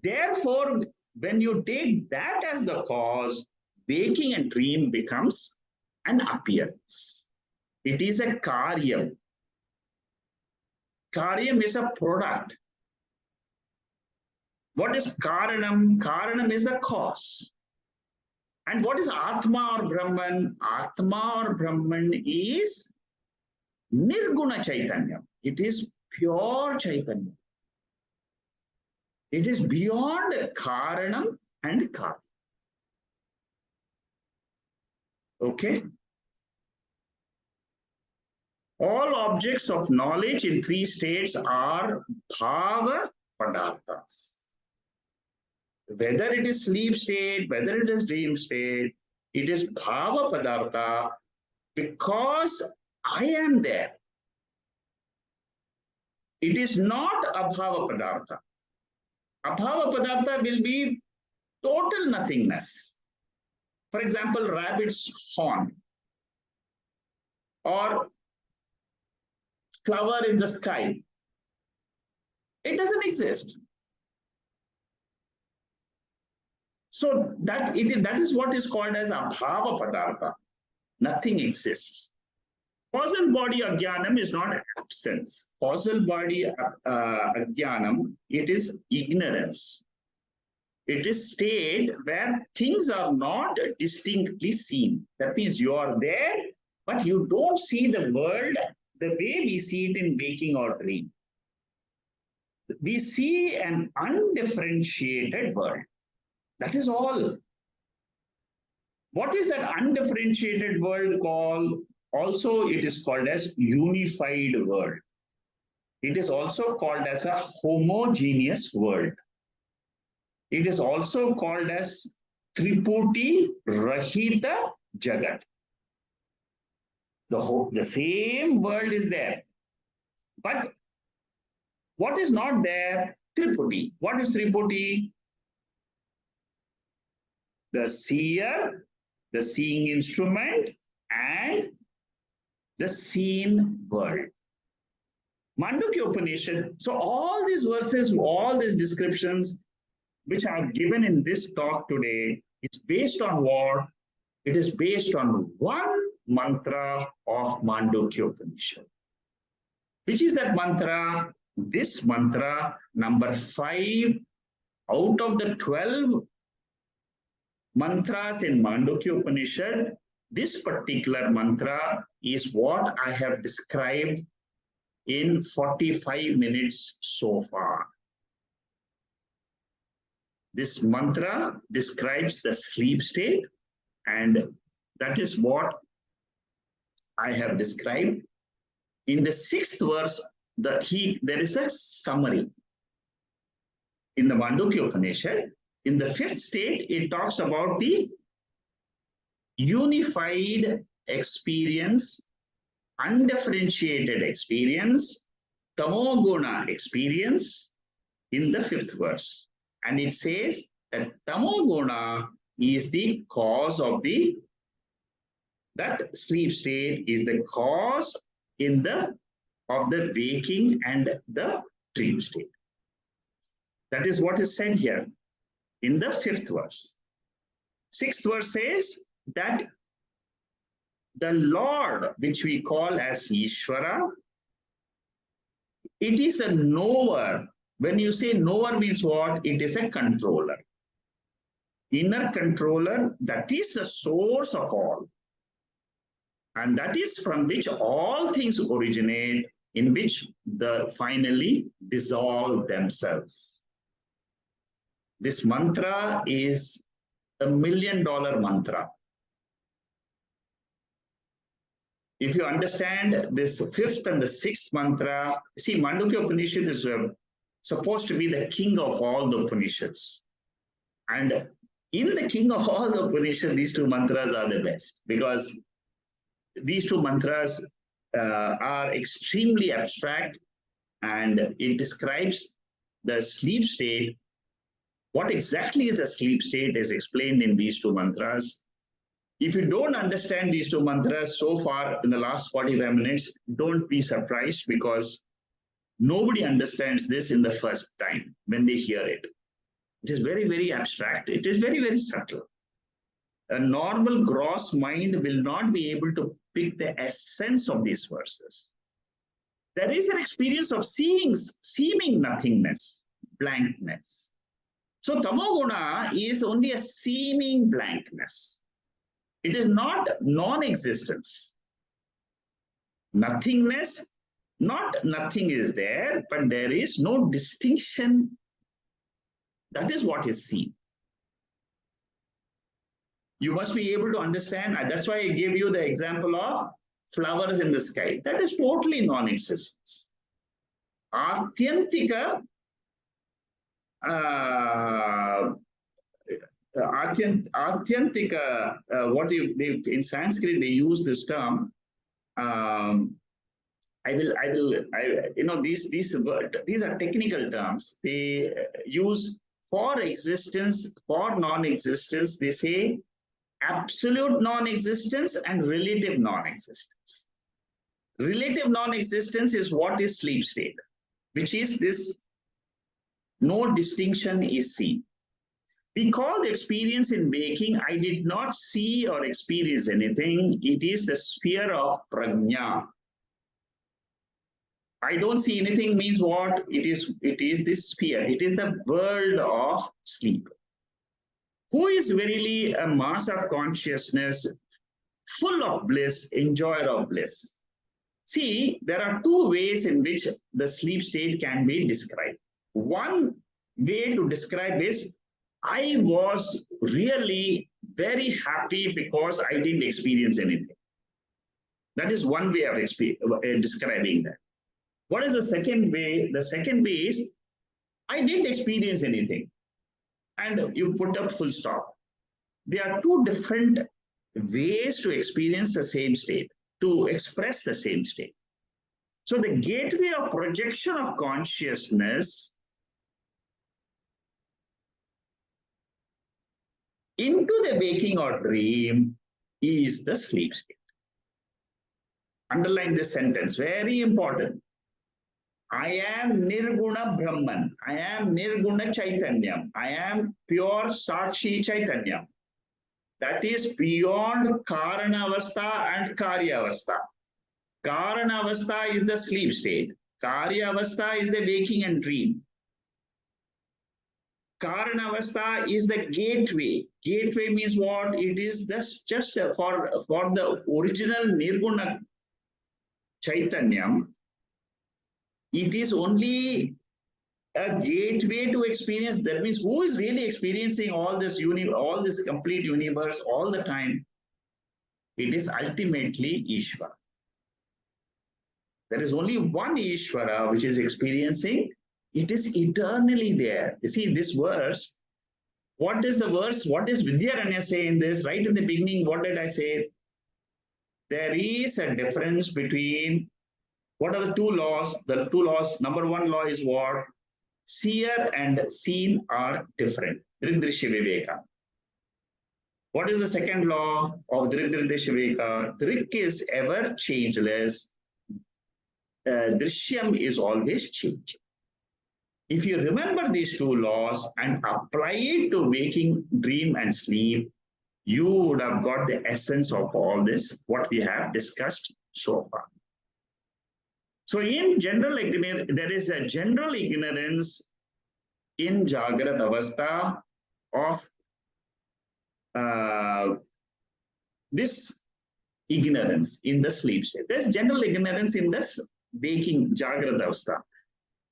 Therefore, when you take that as the cause, waking and dream becomes an appearance. It is a karyam. Karyam is a product. What is karanam? Karanam is the cause. And what is Atma or Brahman? Atma or Brahman is Nirguna Chaitanya. It is pure Chaitanya. It is beyond Karanam and Karma. Okay? All objects of knowledge in three states are bhava padarthas. Whether it is sleep state, whether it is dream state, it is bhava padartha because I am there. It is not abhava padartha. Abhava padartha will be total nothingness. For example, rabbit's horn or flower in the sky. It doesn't exist. So that is what is called as abhava padartha. Nothing exists. Causal body ajnanam is not absence. Causal body ajnanam, it is ignorance. It is state where things are not distinctly seen. That means you are there, but you don't see the world the way we see it in waking or dream. We see an undifferentiated world. That is all. What is that undifferentiated world called? Also, it is called as unified world. It is also called as a homogeneous world. It is also called as Triputi Rahita Jagat. The same world is there. But what is not there? Triputi. What is Triputi? The seer, the seeing instrument, and the seen world. Mandukya Upanishad. So all these verses, all these descriptions which are given in this talk today, it's based on what? It is based on one mantra of Mandukya Upanishad. Which is that mantra? This mantra, number 5 out of the 12 mantras in Mandukya Upanishad, this particular mantra is what I have described in 45 minutes so far. This mantra describes the sleep state, and that is what I have described. In the 6th verse, there is a summary. In the Mandukya Upanishad, in the 5th state, it talks about the unified experience, undifferentiated experience, tamoguna experience in the 5th verse. And it says that tamoguna is the cause of that sleep state is the cause of the waking and the dream state. That is what is said here in the 5th verse. 6th verse says that the Lord, which we call as Ishvara, it is a knower. When you say knower means what? It is a controller. Inner controller, that is the source of all. And that is from which all things originate, in which they finally dissolve themselves. This mantra is $1 million mantra. If you understand this 5th and the 6th mantra, see, Mandukya Upanishad is supposed to be the king of all the Upanishads. And in the king of all the Upanishads, these 2 mantras are the best, because these 2 mantras are extremely abstract, and it describes the sleep state. What exactly is the sleep state is explained in these 2 mantras. If you don't understand these 2 mantras so far in the last 45 minutes, don't be surprised, because nobody understands this in the first time when they hear it. It is very, very abstract. It is very, very subtle. A normal gross mind will not be able to pick the essence of these verses. There is an experience of seeming nothingness, blankness. So tamoguna is only a seeming blankness. It is not non-existence. Nothingness, not nothing is there, but there is no distinction. That is what is seen. You must be able to understand. That's why I gave you the example of flowers in the sky. That is totally non-existence. Atyantika, in Sanskrit they use this term. These are technical terms. They use for existence, for non-existence. They say absolute non-existence and relative non-existence. Relative non-existence is what is sleep state, which is this no distinction is seen. We call the experience in waking, I did not see or experience anything. It is the sphere of prajna. I don't see anything means what? It is this sphere. It is the world of sleep. Who is verily a mass of consciousness, full of bliss, enjoyer of bliss? See, there are 2 ways in which the sleep state can be described. One way to describe is, I was really very happy because I didn't experience anything. That is one way of describing that. What is the second way? The second way is, I didn't experience anything. And you put up full stop. There are 2 different ways to experience the same state, to express the same state. So the gateway of projection of consciousness into the waking or dream is the sleep state. Underline this sentence, very important. I am Nirguna Brahman. I am Nirguna Chaitanyam. I am pure Sakshi Chaitanyam. That is beyond Karanavastha and Karyavastha. Karanavastha is the sleep state. Karyavastha is the waking and dream. Karanavastha is the gateway. Gateway means what? It is just for the original Nirguna Chaitanyam. It is only a gateway to experience. That means who is really experiencing all this complete universe all the time? It is ultimately Ishvara. There is only one Ishvara which is experiencing. It is eternally there. You see this verse. What is the verse? What does Vidyaranya say in this? Right in the beginning, what did I say? There is a difference between, what are the two laws? The two laws, number one law is what? Seer and seen are different. Dridrishya viveka. What is the second law of Dridrishya viveka? Drik is ever changeless. Drishyam is always changing. If you remember these two laws and apply it to waking, dream, and sleep, you would have got the essence of all this, what we have discussed so far. So in general, there is a general ignorance in Jagrat Avastha of this ignorance in the sleep state. There's general ignorance in this waking Jagrat Avastha.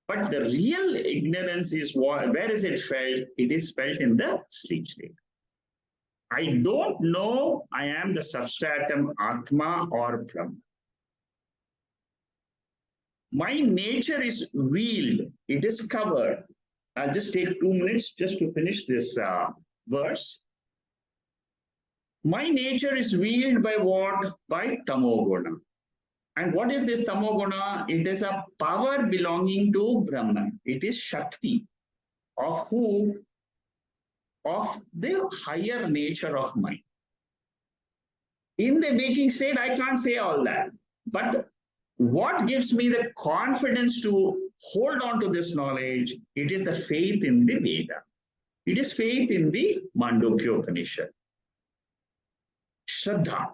But the real ignorance is where is it felt? It is felt in the sleep state. I don't know I am the substratum Atma or Brahman. My nature is veiled, it is covered. I'll just take 2 minutes just to finish this verse. My nature is veiled by what? By tamoguna. And what is this tamoguna? It is a power belonging to Brahman. It is shakti of who? Of the higher nature of mind. In the waking state, I can't say all that. But what gives me the confidence to hold on to this knowledge? It is the faith in the Veda. It is faith in the Mandukya Upanishad. Shraddha.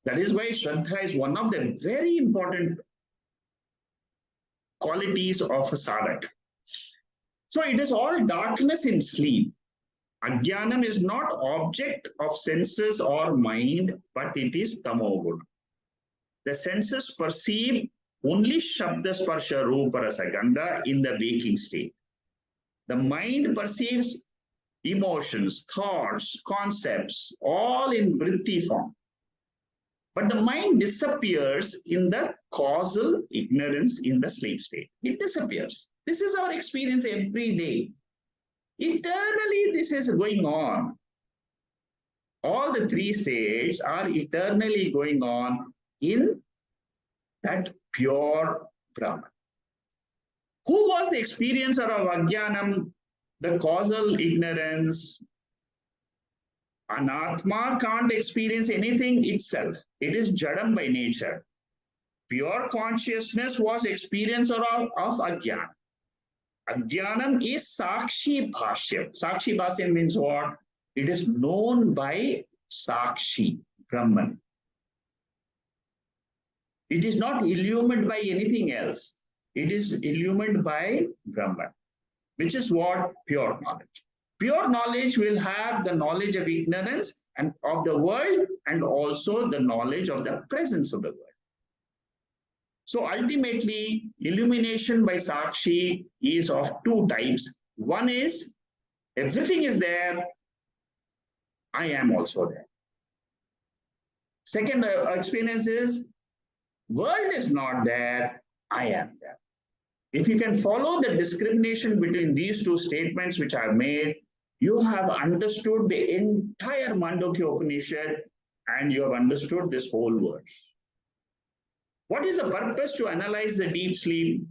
That is why Shraddha is one of the very important qualities of a sadhak. So it is all darkness in sleep. Ajnanam is not object of senses or mind, but it is tamoguna. The senses perceive only Shabda Sparsha Rupa Rasa Gandha in the waking state. The mind perceives emotions, thoughts, concepts, all in vritti form. But the mind disappears in the causal ignorance in the sleep state. It disappears. This is our experience every day. Eternally, this is going on. All the three states are eternally going on in that pure Brahman. Who was the experiencer of Ajnanam, the causal ignorance? An Atma can't experience anything itself. It is Jadam by nature. Pure consciousness was experiencer of Ajnana. Ajnanam is sakshi bhashyam. Sakshi bhashyam means what? It is known by sakshi, Brahman. It is not illumined by anything else. It is illumined by Brahman, which is what? Pure knowledge. Pure knowledge will have the knowledge of ignorance and of the world and also the knowledge of the presence of the world. So ultimately, illumination by Sakshi is of two types. One is, everything is there, I am also there. Second experience is, world is not there, I am there. If you can follow the discrimination between these two statements which I have made, you have understood the entire Mandukya Upanishad and you have understood this whole verse. What is the purpose to analyze the deep sleep?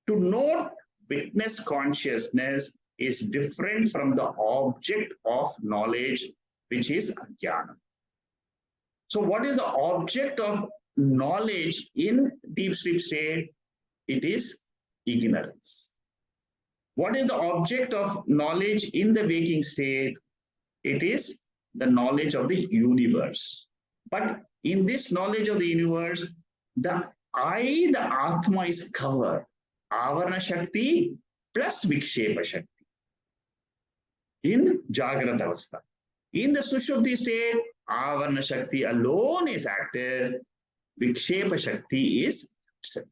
To note witness consciousness is different from the object of knowledge, which is jnana. So what is the object of knowledge in deep sleep state? It is ignorance. What is the object of knowledge in the waking state? It is the knowledge of the universe. But in this knowledge of the universe, the I, the Atma, is covered. Avarana Shakti plus Vikshepa Shakti in Jagrata Avastha. In the sushupti state, Avarana Shakti alone is active. Vikshepa Shakti is absent.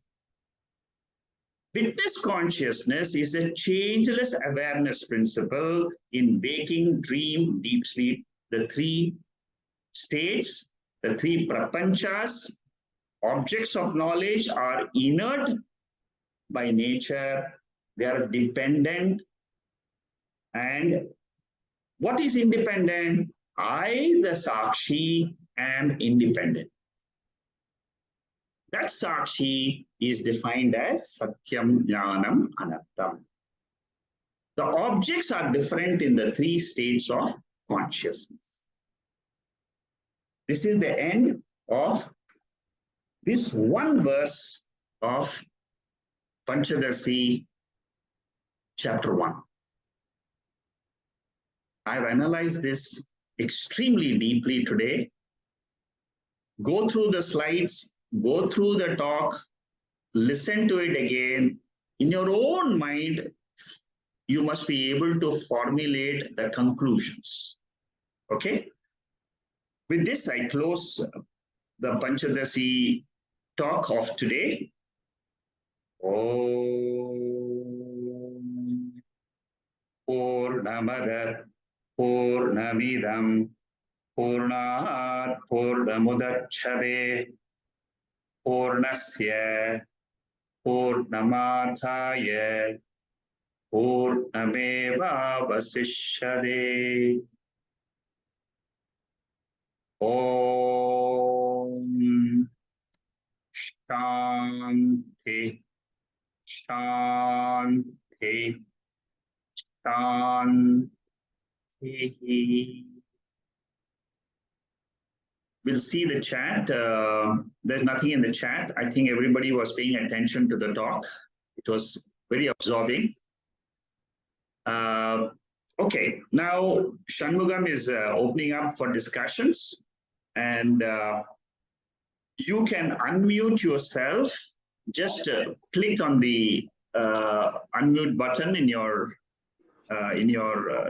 Witness consciousness is a changeless awareness principle in waking, dream, deep sleep. The three states, the three prapanchas, objects of knowledge are inert by nature. They are dependent. And what is independent? I, the sakshi, am independent. That sakshi is defined as satyam, jnanam, anattam. The objects are different in the three states of consciousness. This is the end of this one verse of Panchadasi, chapter 1. I've analyzed this extremely deeply today. Go through the slides, go through the talk, listen to it again. In your own mind, you must be able to formulate the conclusions. Okay? With this, I close the Panchadasi talk of today. Om Purnamada Purnamidam Purnat Purnamudachade Purnasya Purnamathaya Purnameva Vasishyade. Om Shanti Shanti Shanti. We'll see the chat. There's nothing in the chat. I think everybody was paying attention to the talk. It was very absorbing. Okay, now Shanmugam is opening up for discussions, and you can unmute yourself. Just click on the unmute button in your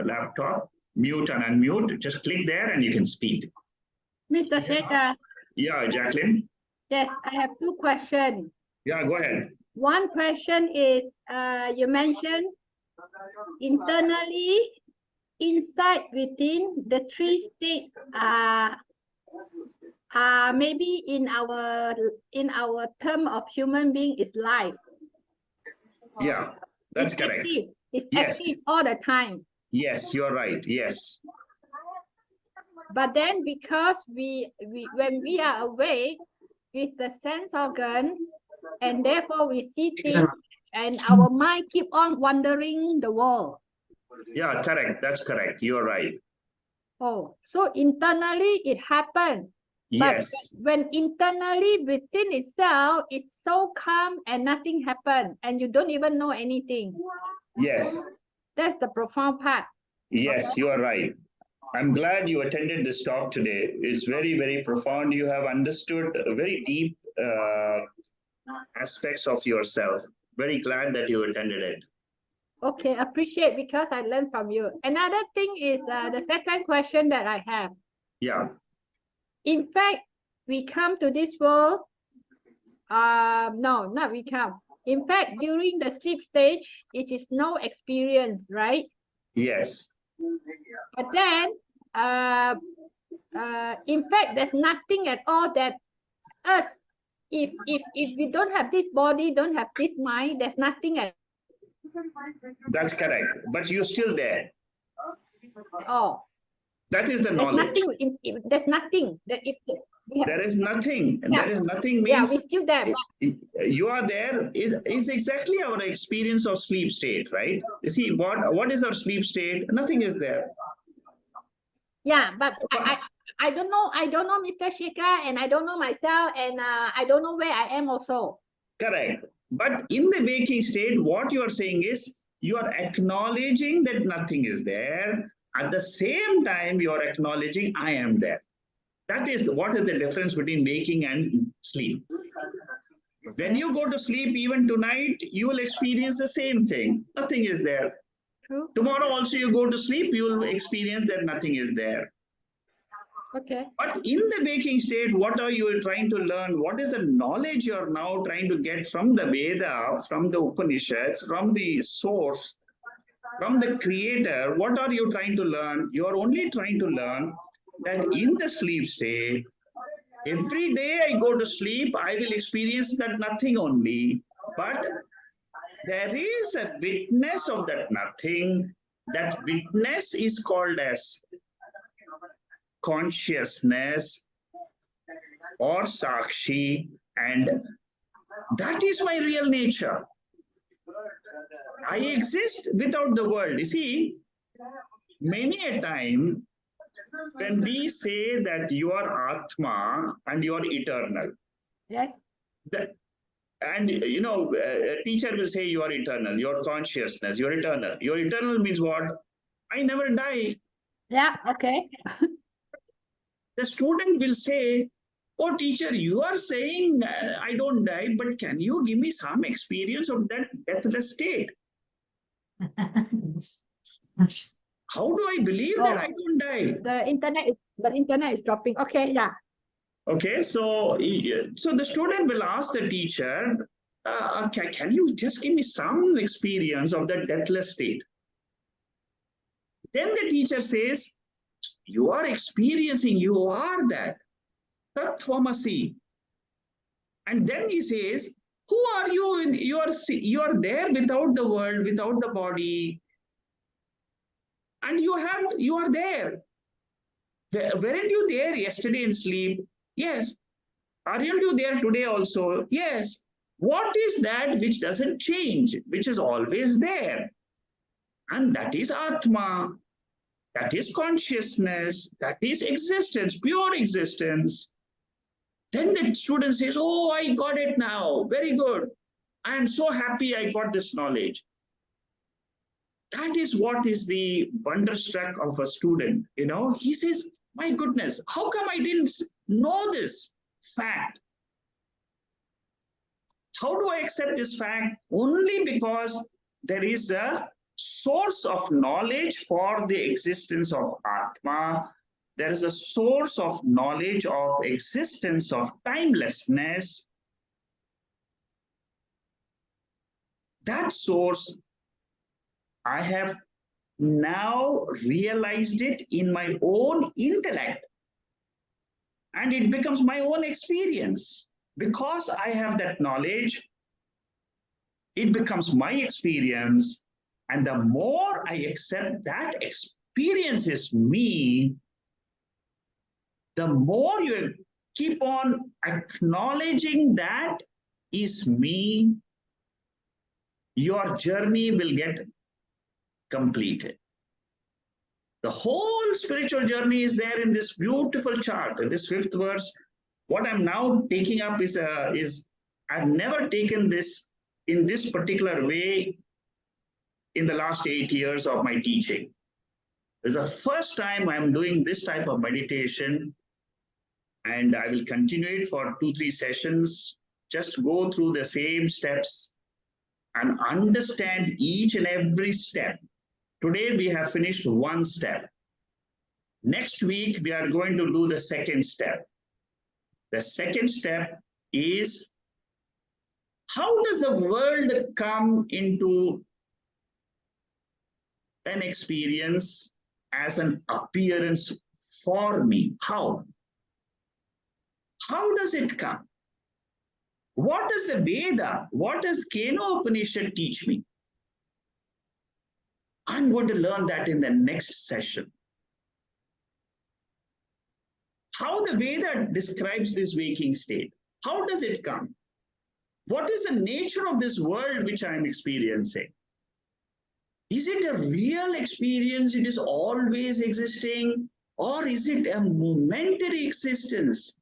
laptop. Mute and unmute. Just click there, and you can speak. Mr. Shekhar. Yeah, Jacqueline. Yes, I have two questions. Yeah, go ahead. One question is, you mentioned internally, inside, within, the three states are maybe in our term of human being is life. Yeah, that's it's correct. Active. It's Yes. active all the time. Yes, you're right. Yes. But then because we when we are awake with the sense organ, and therefore we see things, and our mind keep on wandering the world. Yeah, correct. That's correct. You're right. Oh, so internally it happened. Yes. But when internally within itself, it's so calm and nothing happened, and you don't even know anything. Yes. That's the profound part. Yes, you are right. I'm glad you attended this talk today. It's very, very profound. You have understood very deep aspects of yourself. Very glad that you attended it. Okay, appreciate, because I learned from you. Another thing is the second question that I have. Yeah. In fact, we come to this world. No, not we come. In fact, during the sleep stage, it is no experience, right? Yes. But then, in fact, there's nothing at all that us, if we don't have this body, don't have this mind, there's nothing at That's correct. But you're still there. all. That is the There's knowledge. nothing. There's nothing. If There is nothing. Yeah. There is nothing Yeah, means we're still there. you are there is exactly our experience of sleep state, right? You see, what is our sleep state? Nothing is there. Yeah, but I don't know. I don't know Mr. Shekhar, and I don't know myself, and I don't know where I am also. Correct. But in the waking state, what you are saying is you are acknowledging that nothing is there. At the same time, you are acknowledging I am there. That is what is the difference between waking and sleep. When you go to sleep, even tonight, you will experience the same thing. Nothing is there. True. Tomorrow also you go to sleep, you will experience that nothing is there. Okay. But in the waking state, what are you trying to learn? What is the knowledge you are now trying to get from the Veda, from the Upanishads, from the source, from the creator? What are you trying to learn? You are only trying to learn that in the sleep state, every day I go to sleep, I will experience that nothing only. But there is a witness of that nothing. That witness is called as consciousness or sakshi, and that is my real nature. I exist without the world. You see, many a time when we say that you are Atma and you are eternal, Yes. that, and you know, a teacher will say you are eternal, your consciousness, you're eternal. Your eternal means what? I never die. Yeah. Okay. The student will say, oh teacher, you are saying I don't die, but can you give me some experience of that deathless state? How do I believe that I don't die? The internet is dropping. Okay. Yeah. Okay, so the student will ask the teacher, can you just give me some experience of that deathless state? Then the teacher says, you are experiencing, you are that. Tattvamasi. And then he says, who are you? You are there without the world, without the body. And you are there. Weren't you there yesterday in sleep? Yes. Aren't you there today also? Yes. What is that which doesn't change, which is always there? And that is Atma. That is consciousness. That is existence, pure existence. Then the student says, oh, I got it now. Very good. I am so happy I got this knowledge. That is what is the wonderstruck of a student. You know, he says, my goodness, how come I didn't know this fact? How do I accept this fact? Only because there is a source of knowledge for the existence of Atma. There is a source of knowledge of existence of timelessness. That source, I have now realized it in my own intellect, and it becomes my own experience. Because I have that knowledge, it becomes my experience. And the more I accept that experience is me, the more you keep on acknowledging that is me, your journey will get completed. The whole spiritual journey is there in this beautiful chart, in this fifth verse. What I'm now taking up is I've never taken this in this particular way in the last 8 years of my teaching. It's the first time I'm doing this type of meditation, and I will continue it for 2-3 sessions. Just go through the same steps and understand each and every step. Today we have finished one step. Next week we are going to do the second step. The second step is, how does the world come into an experience as an appearance for me? How? How does it come? What does the Veda, what does Keno Upanishad teach me? I'm going to learn that in the next session. how the Veda describes this waking state. How does it come? What is the nature of this world which I am experiencing? Is it a real experience? It is always existing? Or is it a momentary existence?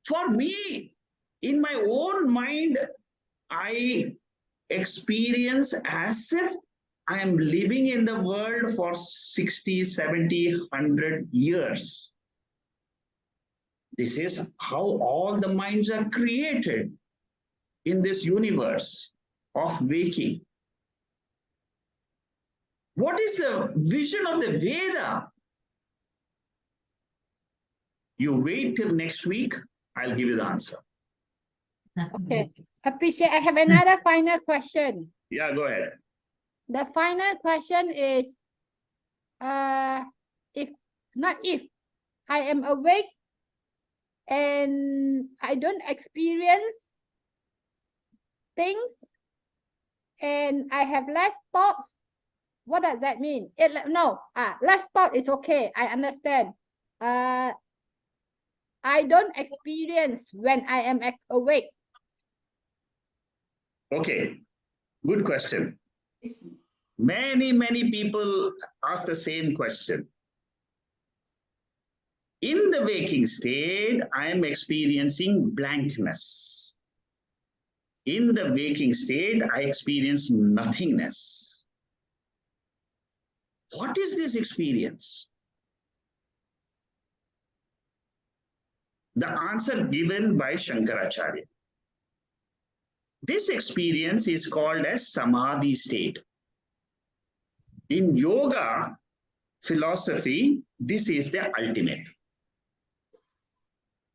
For me, in my own mind, I experience as if I am living in the world for 60, 70, 100 years. This is how all the minds are created in this universe of waking. What is the vision of the Veda? You wait till next week, I'll give you the answer. Okay, appreciate. I have another final question. Yeah, go ahead. The final question is, if I am awake and I don't experience things and I have less thoughts, what does that mean? Less thought is okay. I understand. I don't experience when I am awake. Okay, good question. Many people ask the same question. In the waking state, I am experiencing blankness. In the waking state, I experience nothingness. What is this experience? The answer given by Shankaracharya. This experience is called as samadhi state. In yoga philosophy, this is the ultimate.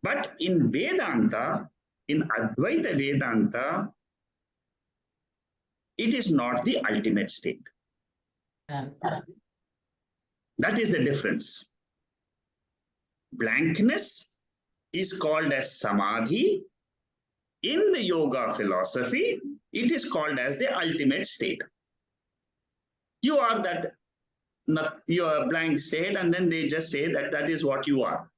But in Vedanta, in Advaita Vedanta, it is not the ultimate state. That is the difference. Blankness is called as samadhi. In the yoga philosophy, it is called as the ultimate state. You are that, you are blank state, and then they just say that that is what you are.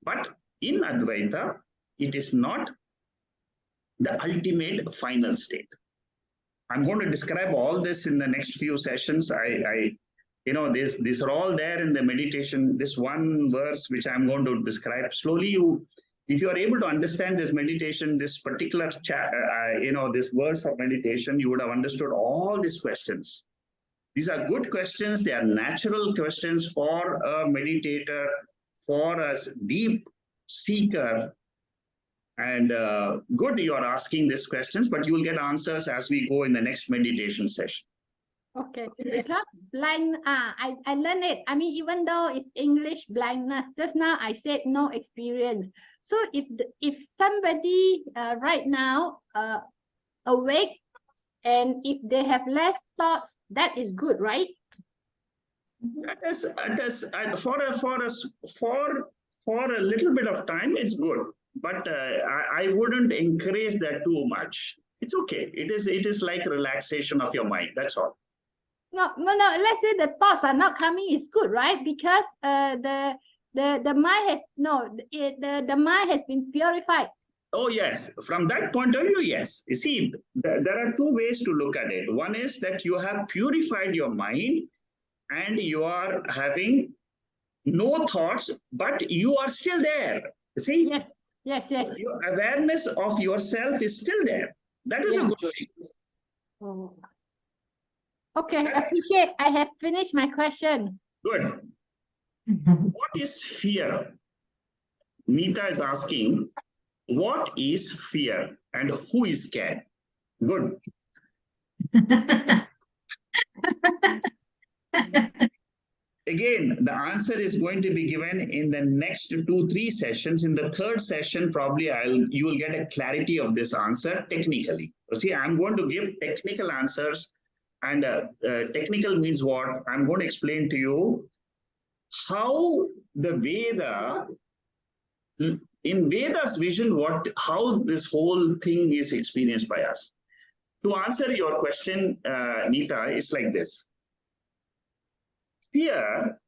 But in Advaita, it is not the ultimate final state. I'm going to describe all this in the next few sessions. These are all there in the meditation. This one verse which I'm going to describe slowly. If you are able to understand this meditation, this particular this verse of meditation, you would have understood all these questions. These are good questions. They are natural questions for a meditator, for a deep seeker. And good you are asking these questions, but you will get answers as we go in the next meditation session. Okay, because I learned it. I mean, even though it's English blindness, just now I said no experience. So if somebody right now awake, and if they have less thoughts, that is good, right? For a little bit of time, it's good, but I wouldn't encourage that too much. It's okay. It is like relaxation of your mind. That's all. No. Let's say the thoughts are not coming. It's good, right? Because the mind has the mind has been purified. Oh yes, from that point of view, yes. You see, there are two ways to look at it. One is that you have purified your mind, and you are having no thoughts, but you are still there. See? Yes. Your awareness of yourself is still there. That is a good thing. Oh. Okay, appreciate. I have finished my question. Good. What is fear? Nita is asking, what is fear and who is scared? Good. Again, the answer is going to be given in the next 2-3 sessions. In the third session, probably you will get a clarity of this answer technically. So see, I'm going to give technical answers, and technical means what? I'm going to explain to you how the Veda, in Veda's vision, how this whole thing is experienced by us. To answer your question, Nita, it's like this. Fear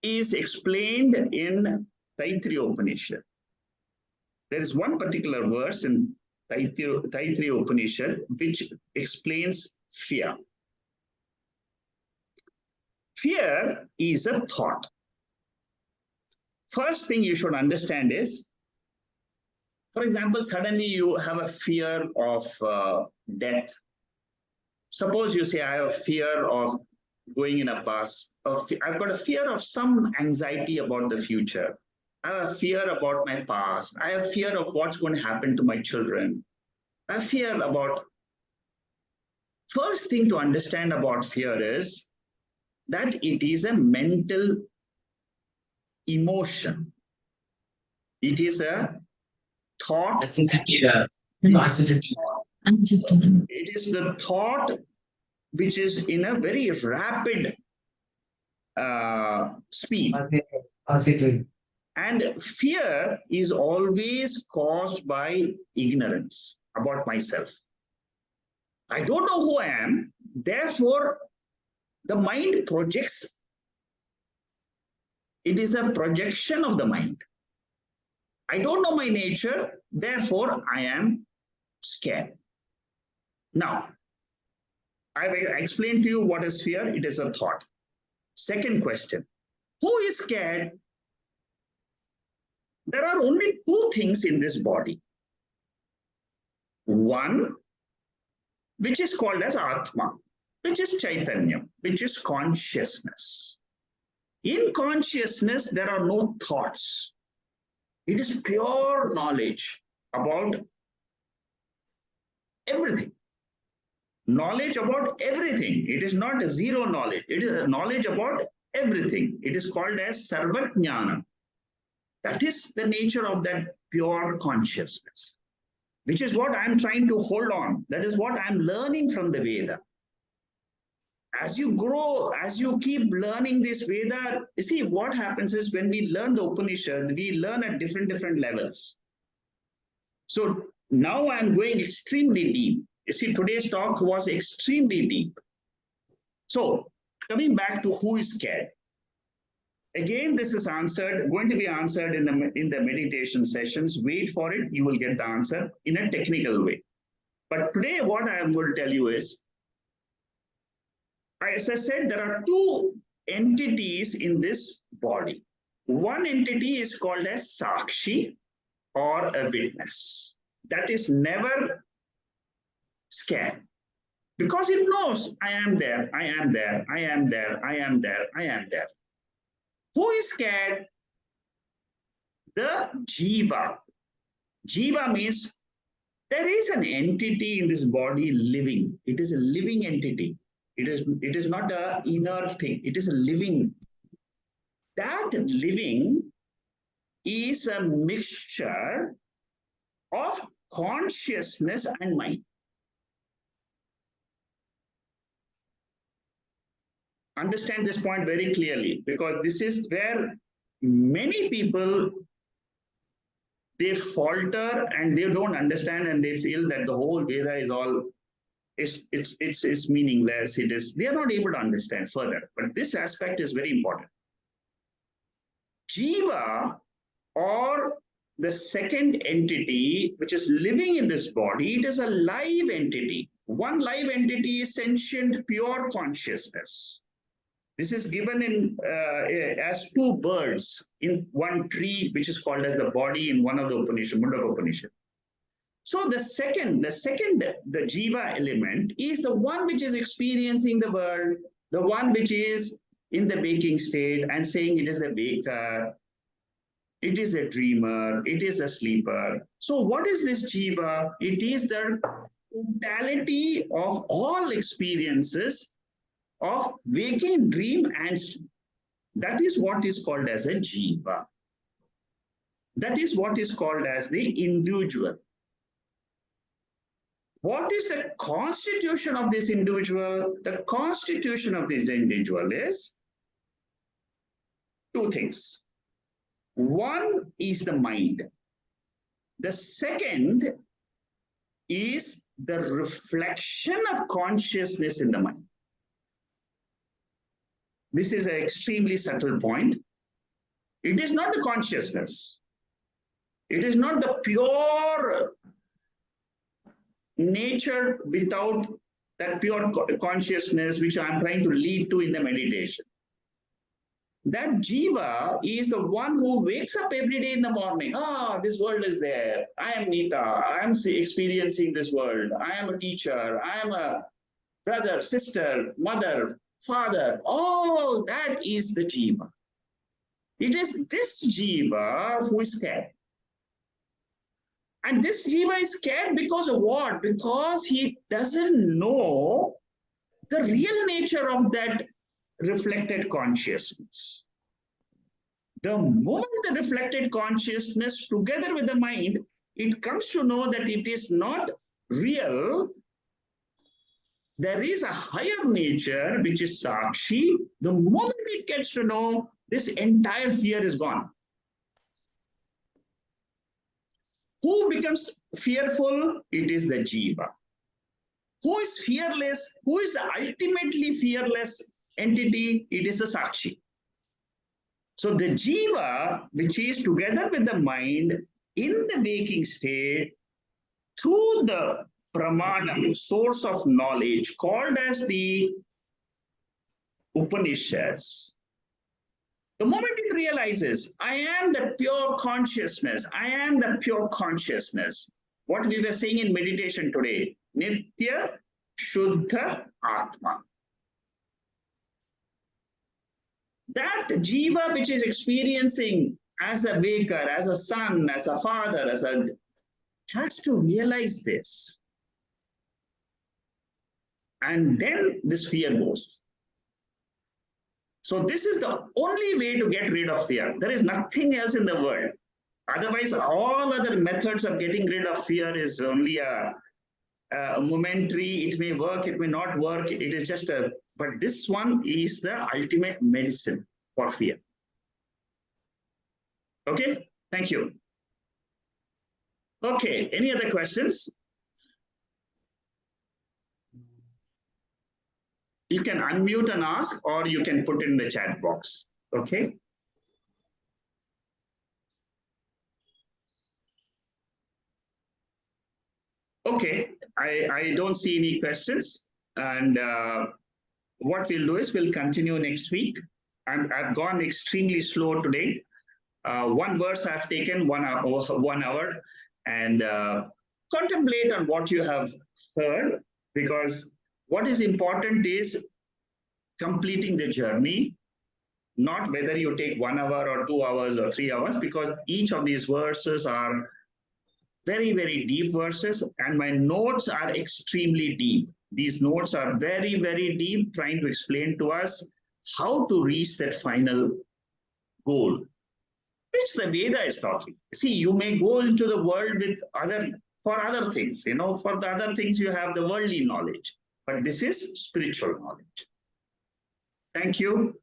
is explained in Taittiriya Upanishad. There is one particular verse in Taittiriya Upanishad which explains fear. Fear is a thought. First thing you should understand is, for example, suddenly you have a fear of death. Suppose you say, I have a fear of going in a bus, I've got a fear of some anxiety about the future. I have a fear about my past. I have fear of what's going to happen to my children. I have fear about. First thing to understand about fear is that it is a mental emotion. It is a thought. It is the thought which is in a very rapid speed. And fear is always caused by ignorance about myself. I don't know who I am, therefore the mind projects. It is a projection of the mind. I don't know my nature, therefore I am scared. Now, I will explain to you what is fear. It is a thought. Second question, who is scared? There are only two things in this body. One, which is called as Atma, which is Chaitanya, which is consciousness. In consciousness, there are no thoughts. It is pure knowledge about everything. Knowledge about everything. It is not a zero knowledge. It is a knowledge about everything. It is called as Sarvajnana. That is the nature of that pure consciousness, which is what I'm trying to hold on. That is what I'm learning from the Veda. As you grow, as you keep learning this Veda, you see what happens is when we learn the Upanishad, we learn at different levels. So now I'm going extremely deep. You see, today's talk was extremely deep. So coming back to who is scared. Again, this is going to be answered in the meditation sessions. Wait for it, you will get the answer in a technical way. But today, what I am going to tell you is, as I said, there are two entities in this body. One entity is called as sakshi, or a witness. That is never scared, because it knows I am there, I am there, I am there, I am there, I am there. Who is scared? The jiva. Jiva means there is an entity in this body living. It is a living entity. It is not an inert thing. It is a living. That living is a mixture of consciousness and mind. Understand this point very clearly, because this is where many people, they falter and they don't understand, and they feel that the whole Veda is all, it's meaningless. They are not able to understand further. But this aspect is very important. Jiva, or the second entity which is living in this body, it is a live entity. One live entity is sentient, pure consciousness. This is given in as two birds in one tree, which is called as the body in one of the Upanishad, Mandukya Upanishad. So the jiva element is the one which is experiencing the world, the one which is in the waking state and saying it is the viveka, it is a dreamer, it is a sleeper. So what is this jiva? It is the totality of all experiences of waking, dream, and sleep. That is what is called as a jiva. That is what is called as the individual. What is the constitution of this individual? The constitution of this individual is two things. One is the mind. The second is the reflection of consciousness in the mind. This is an extremely subtle point. It is not the consciousness. It is not the pure nature without that pure consciousness which I'm trying to lead to in the meditation. That jiva is the one who wakes up every day in the morning. This world is there. I am Nita. I am experiencing this world. I am a teacher. I am a brother, sister, mother, father. All that is the jiva. It is this jiva who is scared. And this jiva is scared because of what? Because he doesn't know the real nature of that reflected consciousness. The moment the reflected consciousness together with the mind, it comes to know that it is not real. There is a higher nature, which is sakshi. The moment it gets to know, this entire fear is gone. Who becomes fearful? It is the jiva. Who is fearless? Who is the ultimately fearless entity? It is the sakshi. So the jiva, which is together with the mind in the waking state, through the Brahman, source of knowledge, called as the Upanishads, the moment it realizes, I am the pure consciousness, I am the pure consciousness, what we were saying in meditation today, Nitya Shuddha Atma. That jiva which is experiencing as a waker, as a son, as a father, has to realize this. And then this fear goes. So this is the only way to get rid of fear. There is nothing else in the world. Otherwise, all other methods of getting rid of fear is only a momentary. It may work, it may not work. It is just a, but this one is the ultimate medicine for fear. Okay, thank you. Okay, any other questions? You can unmute and ask, or you can put it in the chat box. Okay. Okay, I don't see any questions. And what we'll do is we'll continue next week. I've gone extremely slow today. One verse I've taken 1 hour, and contemplate on what you have heard, because what is important is completing the journey, not whether you take 1 hour or 2 hours or 3 hours, because each of these verses are very, very deep verses, and my notes are extremely deep. These notes are very, very deep, trying to explain to us how to reach that final goal, which the Veda is talking. See, you may go into the world with for other things, for the other things you have the worldly knowledge, but this is spiritual knowledge. Thank you,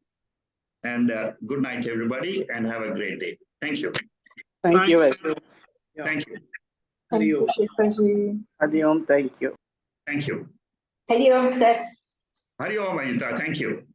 and good night, everybody, and have a great day. Thank you. Thank you. Thank you. Hari Om. Hari Om. Thank you. Thank you. Hari Om, sir. Hari Om, Ajita. Thank you.